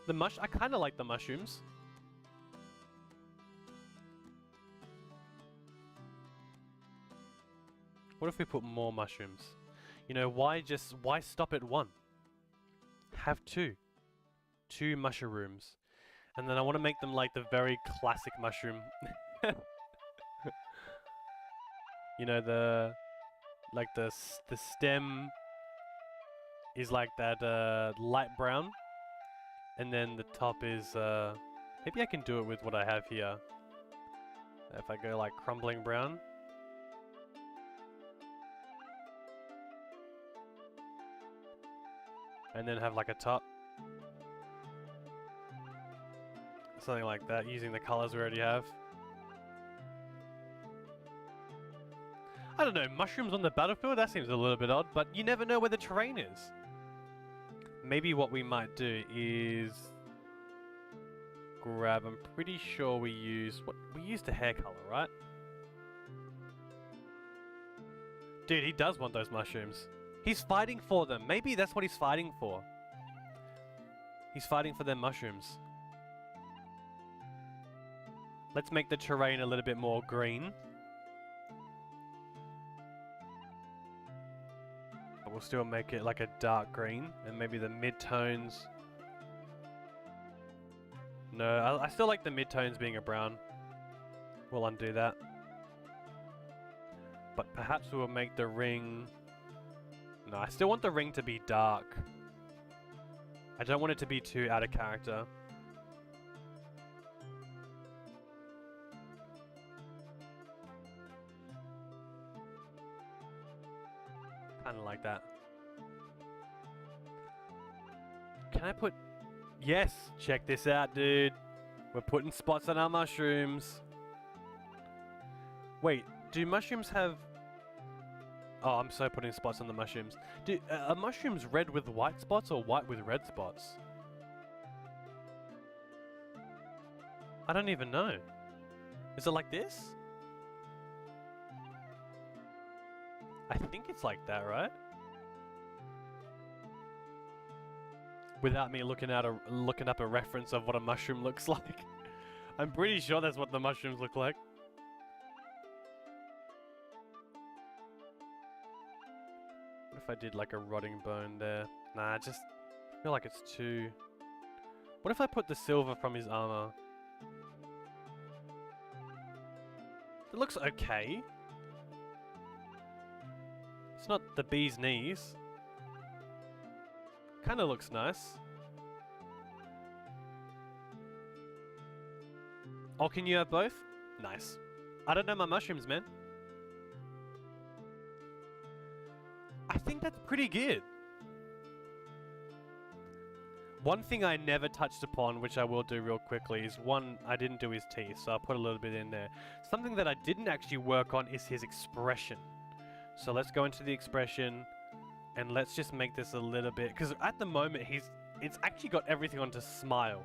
I kind of like the mushrooms. What if we put more mushrooms? You know, why stop at one? Have two. Two mushrooms. And then I want to make them like the very classic mushroom. You know, the stem is like that light brown. And then the top is maybe I can do it with what I have here. If I go like crumbling brown. And then have like a top. Something like that, using the colors we already have. I don't know, mushrooms on the battlefield? That seems a little bit odd, but you never know where the terrain is. Maybe what we might do is grab, I'm pretty sure we used the hair color, right? Dude, he does want those mushrooms. He's fighting for them. Maybe that's what he's fighting for. He's fighting for their mushrooms. Let's make the terrain a little bit more green. But we'll still make it like a dark green. And maybe the mid-tones... No, I still like the mid-tones being a brown. We'll undo that. But perhaps we'll make the ring... No, I still want the ring to be dark. I don't want it to be too out of character. Kind of like that. Can I put... Yes! Check this out, dude. We're putting spots on our mushrooms. Wait, do mushrooms have... Oh, I'm so putting spots on the mushrooms. Are mushrooms red with white spots or white with red spots? I don't even know. Is it like this? I think it's like that, right? Without me looking up a reference of what a mushroom looks like. I'm pretty sure that's what the mushrooms look like. What if I did like a rotting bone there? Nah, I just feel like it's too... What if I put the silver from his armor? It looks okay. It's not the bee's knees. Kinda looks nice. Oh, can you have both? Nice. I don't know my mushrooms, man. I think that's pretty good. One thing I never touched upon, which I will do real quickly, is one, I didn't do his teeth, so I'll put a little bit in there. Something that I didn't actually work on is his expression. So let's go into the expression, and let's just make this a little bit, because at the moment it's actually got everything onto smile.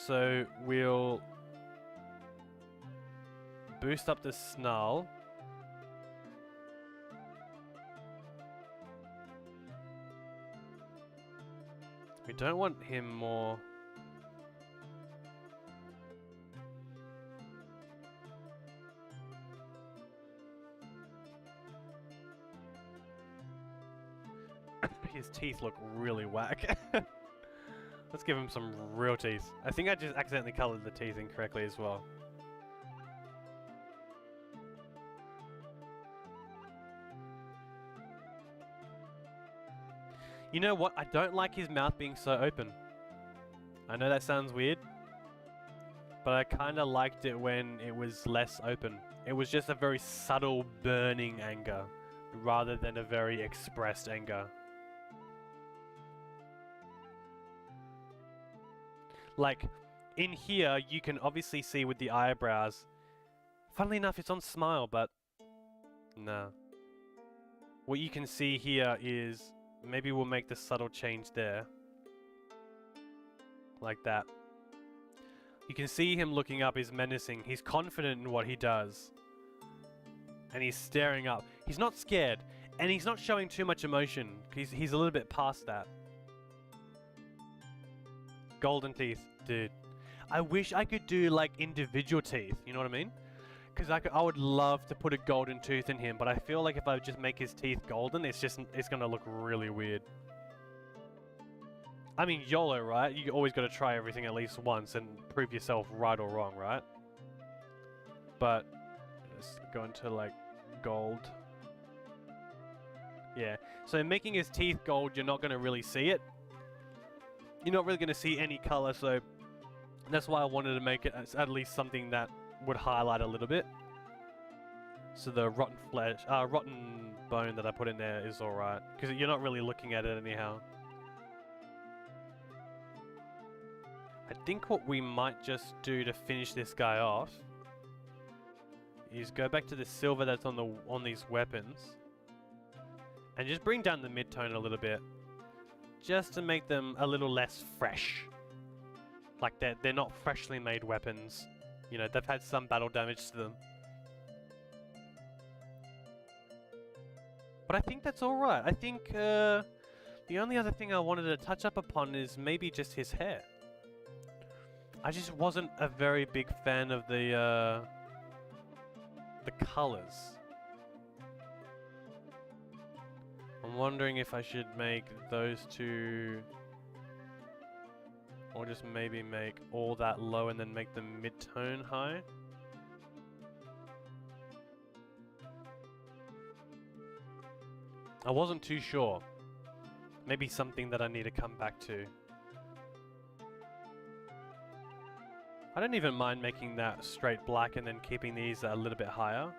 So we'll boost up the snarl. We don't want him more... His teeth look really whack. Let's give him some real teeth. I think I just accidentally colored the teeth incorrectly as well. You know what? I don't like his mouth being so open. I know that sounds weird, but I kind of liked it when it was less open. It was just a very subtle burning anger rather than a very expressed anger. Like, in here, you can obviously see with the eyebrows. Funnily enough, it's on smile, but no. What you can see here is, maybe we'll make the subtle change there. Like that. You can see him looking up is menacing. He's confident in what he does. And he's staring up. He's not scared. And he's not showing too much emotion. He's a little bit past that. Golden teeth, dude. I wish I could do like individual teeth, you know what I mean? Because I would love to put a golden tooth in him, but I feel like if I just make his teeth golden, it's gonna look really weird. I mean, YOLO, right? You always gotta try everything at least once and prove yourself right or wrong, right? But let's go into like gold. Yeah, so making his teeth gold, you're not gonna really see it. You're not really going to see any color, so that's why I wanted to make it as at least something that would highlight a little bit. So the rotten bone that I put in there is alright, because you're not really looking at it anyhow. I think what we might just do to finish this guy off is go back to the silver that's on these weapons and just bring down the mid-tone a little bit. Just to make them a little less fresh. Like they're not freshly made weapons. You know, they've had some battle damage to them. But I think that's alright. I think the only other thing I wanted to touch up upon is maybe just his hair. I just wasn't a very big fan of the colors. I'm wondering if I should make those two, or just maybe make all that low and then make the mid-tone high. I wasn't too sure. Maybe something that I need to come back to. I don't even mind making that straight black and then keeping these a little bit higher.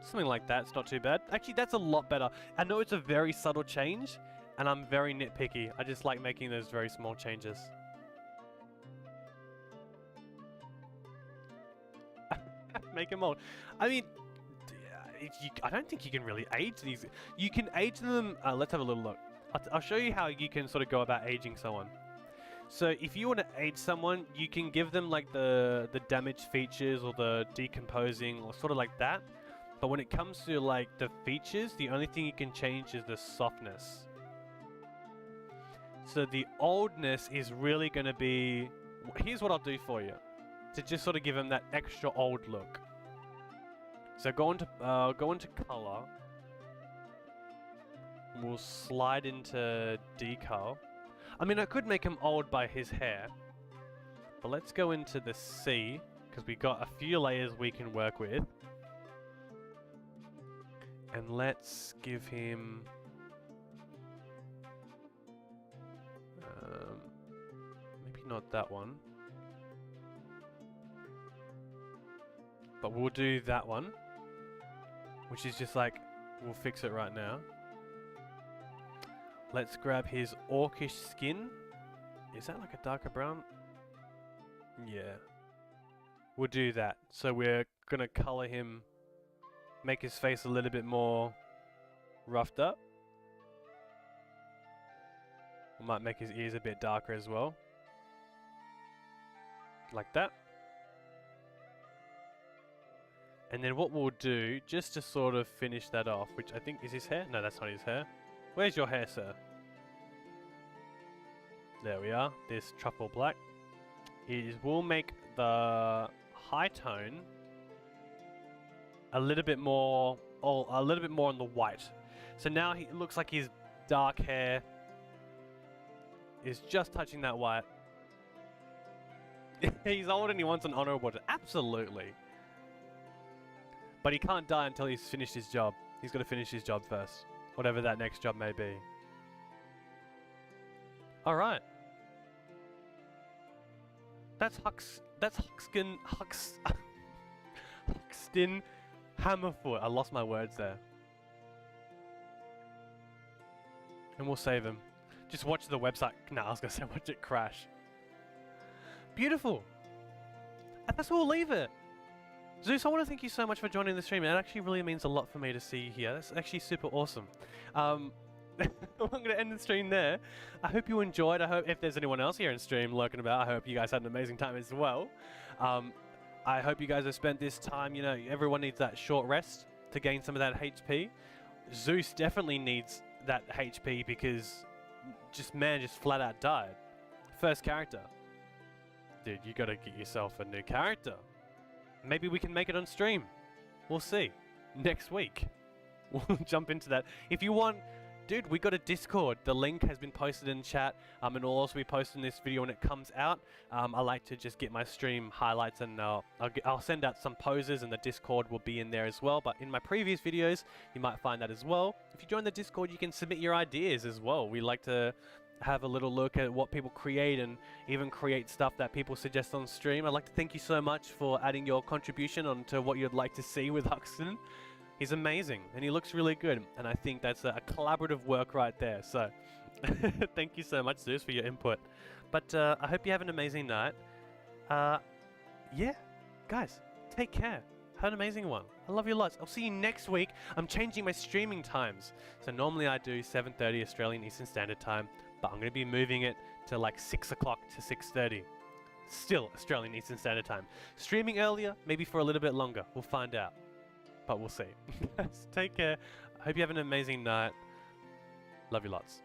Something like that's not too bad. Actually, that's a lot better. I know it's a very subtle change, and I'm very nitpicky. I just like making those very small changes. Make them old. I mean, I don't think you can really age these. You can age them. Let's have a little look. I'll show you how you can sort of go about aging someone. So if you want to age someone, you can give them like the damaged features or the decomposing or sort of like that. But when it comes to like the features, the only thing you can change is the softness. So the oldness is really going to be... Here's what I'll do for you. To just sort of give him that extra old look. So go into color. We'll slide into decal. I mean, I could make him old by his hair. But let's go into the C, because we got a few layers we can work with. And let's give him... maybe not that one. But we'll do that one. Which is just like, we'll fix it right now. Let's grab his orcish skin. Is that like a darker brown? Yeah. We'll do that. So we're gonna color him, make his face a little bit more roughed up. We might make his ears a bit darker as well. Like that. And then what we'll do, just to sort of finish that off, which I think is his hair? No, that's not his hair. Where's your hair, sir? There we are. This truffle black. We'll make the high tone a little bit more, a little bit more on the white. So now it looks like his dark hair is just touching that white. He's old and he wants an honorable. Absolutely. But he can't die until he's finished his job. He's got to finish his job first. Whatever that next job may be. Alright. That's Huxton Hammerfoot. I lost my words there. And we'll save him. Just watch the website. No, I was gonna say watch it crash. Beautiful. And that's where we'll leave it. Zeus, I want to thank you so much for joining the stream. It actually really means a lot for me to see you here. That's actually super awesome. I'm going to end the stream there. I hope you enjoyed. I hope if there's anyone else here in stream lurking about, I hope you guys had an amazing time as well. I hope you guys have spent this time, you know, everyone needs that short rest to gain some of that HP. Zeus definitely needs that HP because just flat out died. First character. Dude, you got to get yourself a new character. Maybe we can make it on stream. We'll see. Next week. We'll jump into that. If you want... Dude, we got a Discord. The link has been posted in chat. And it'll also be posted in this video when it comes out. I like to just get my stream highlights and I'll send out some poses and the Discord will be in there as well. But in my previous videos, you might find that as well. If you join the Discord, you can submit your ideas as well. We like to have a little look at what people create and even create stuff that people suggest on stream. I'd like to thank you so much for adding your contribution onto what you'd like to see with Huxton. He's amazing and he looks really good, and I think that's a collaborative work right there. So thank you so much, Zeus, for your input. But I hope you have an amazing night. Yeah, guys, take care. Have an amazing one. I love you lots. I'll see you next week. I'm changing my streaming times. So normally I do 7:30 Australian Eastern Standard Time, but I'm going to be moving it to like 6 o'clock to 6:30. Still Australian Eastern Standard Time. Streaming earlier, maybe for a little bit longer. We'll find out. But we'll see. Take care. I hope you have an amazing night. Love you lots.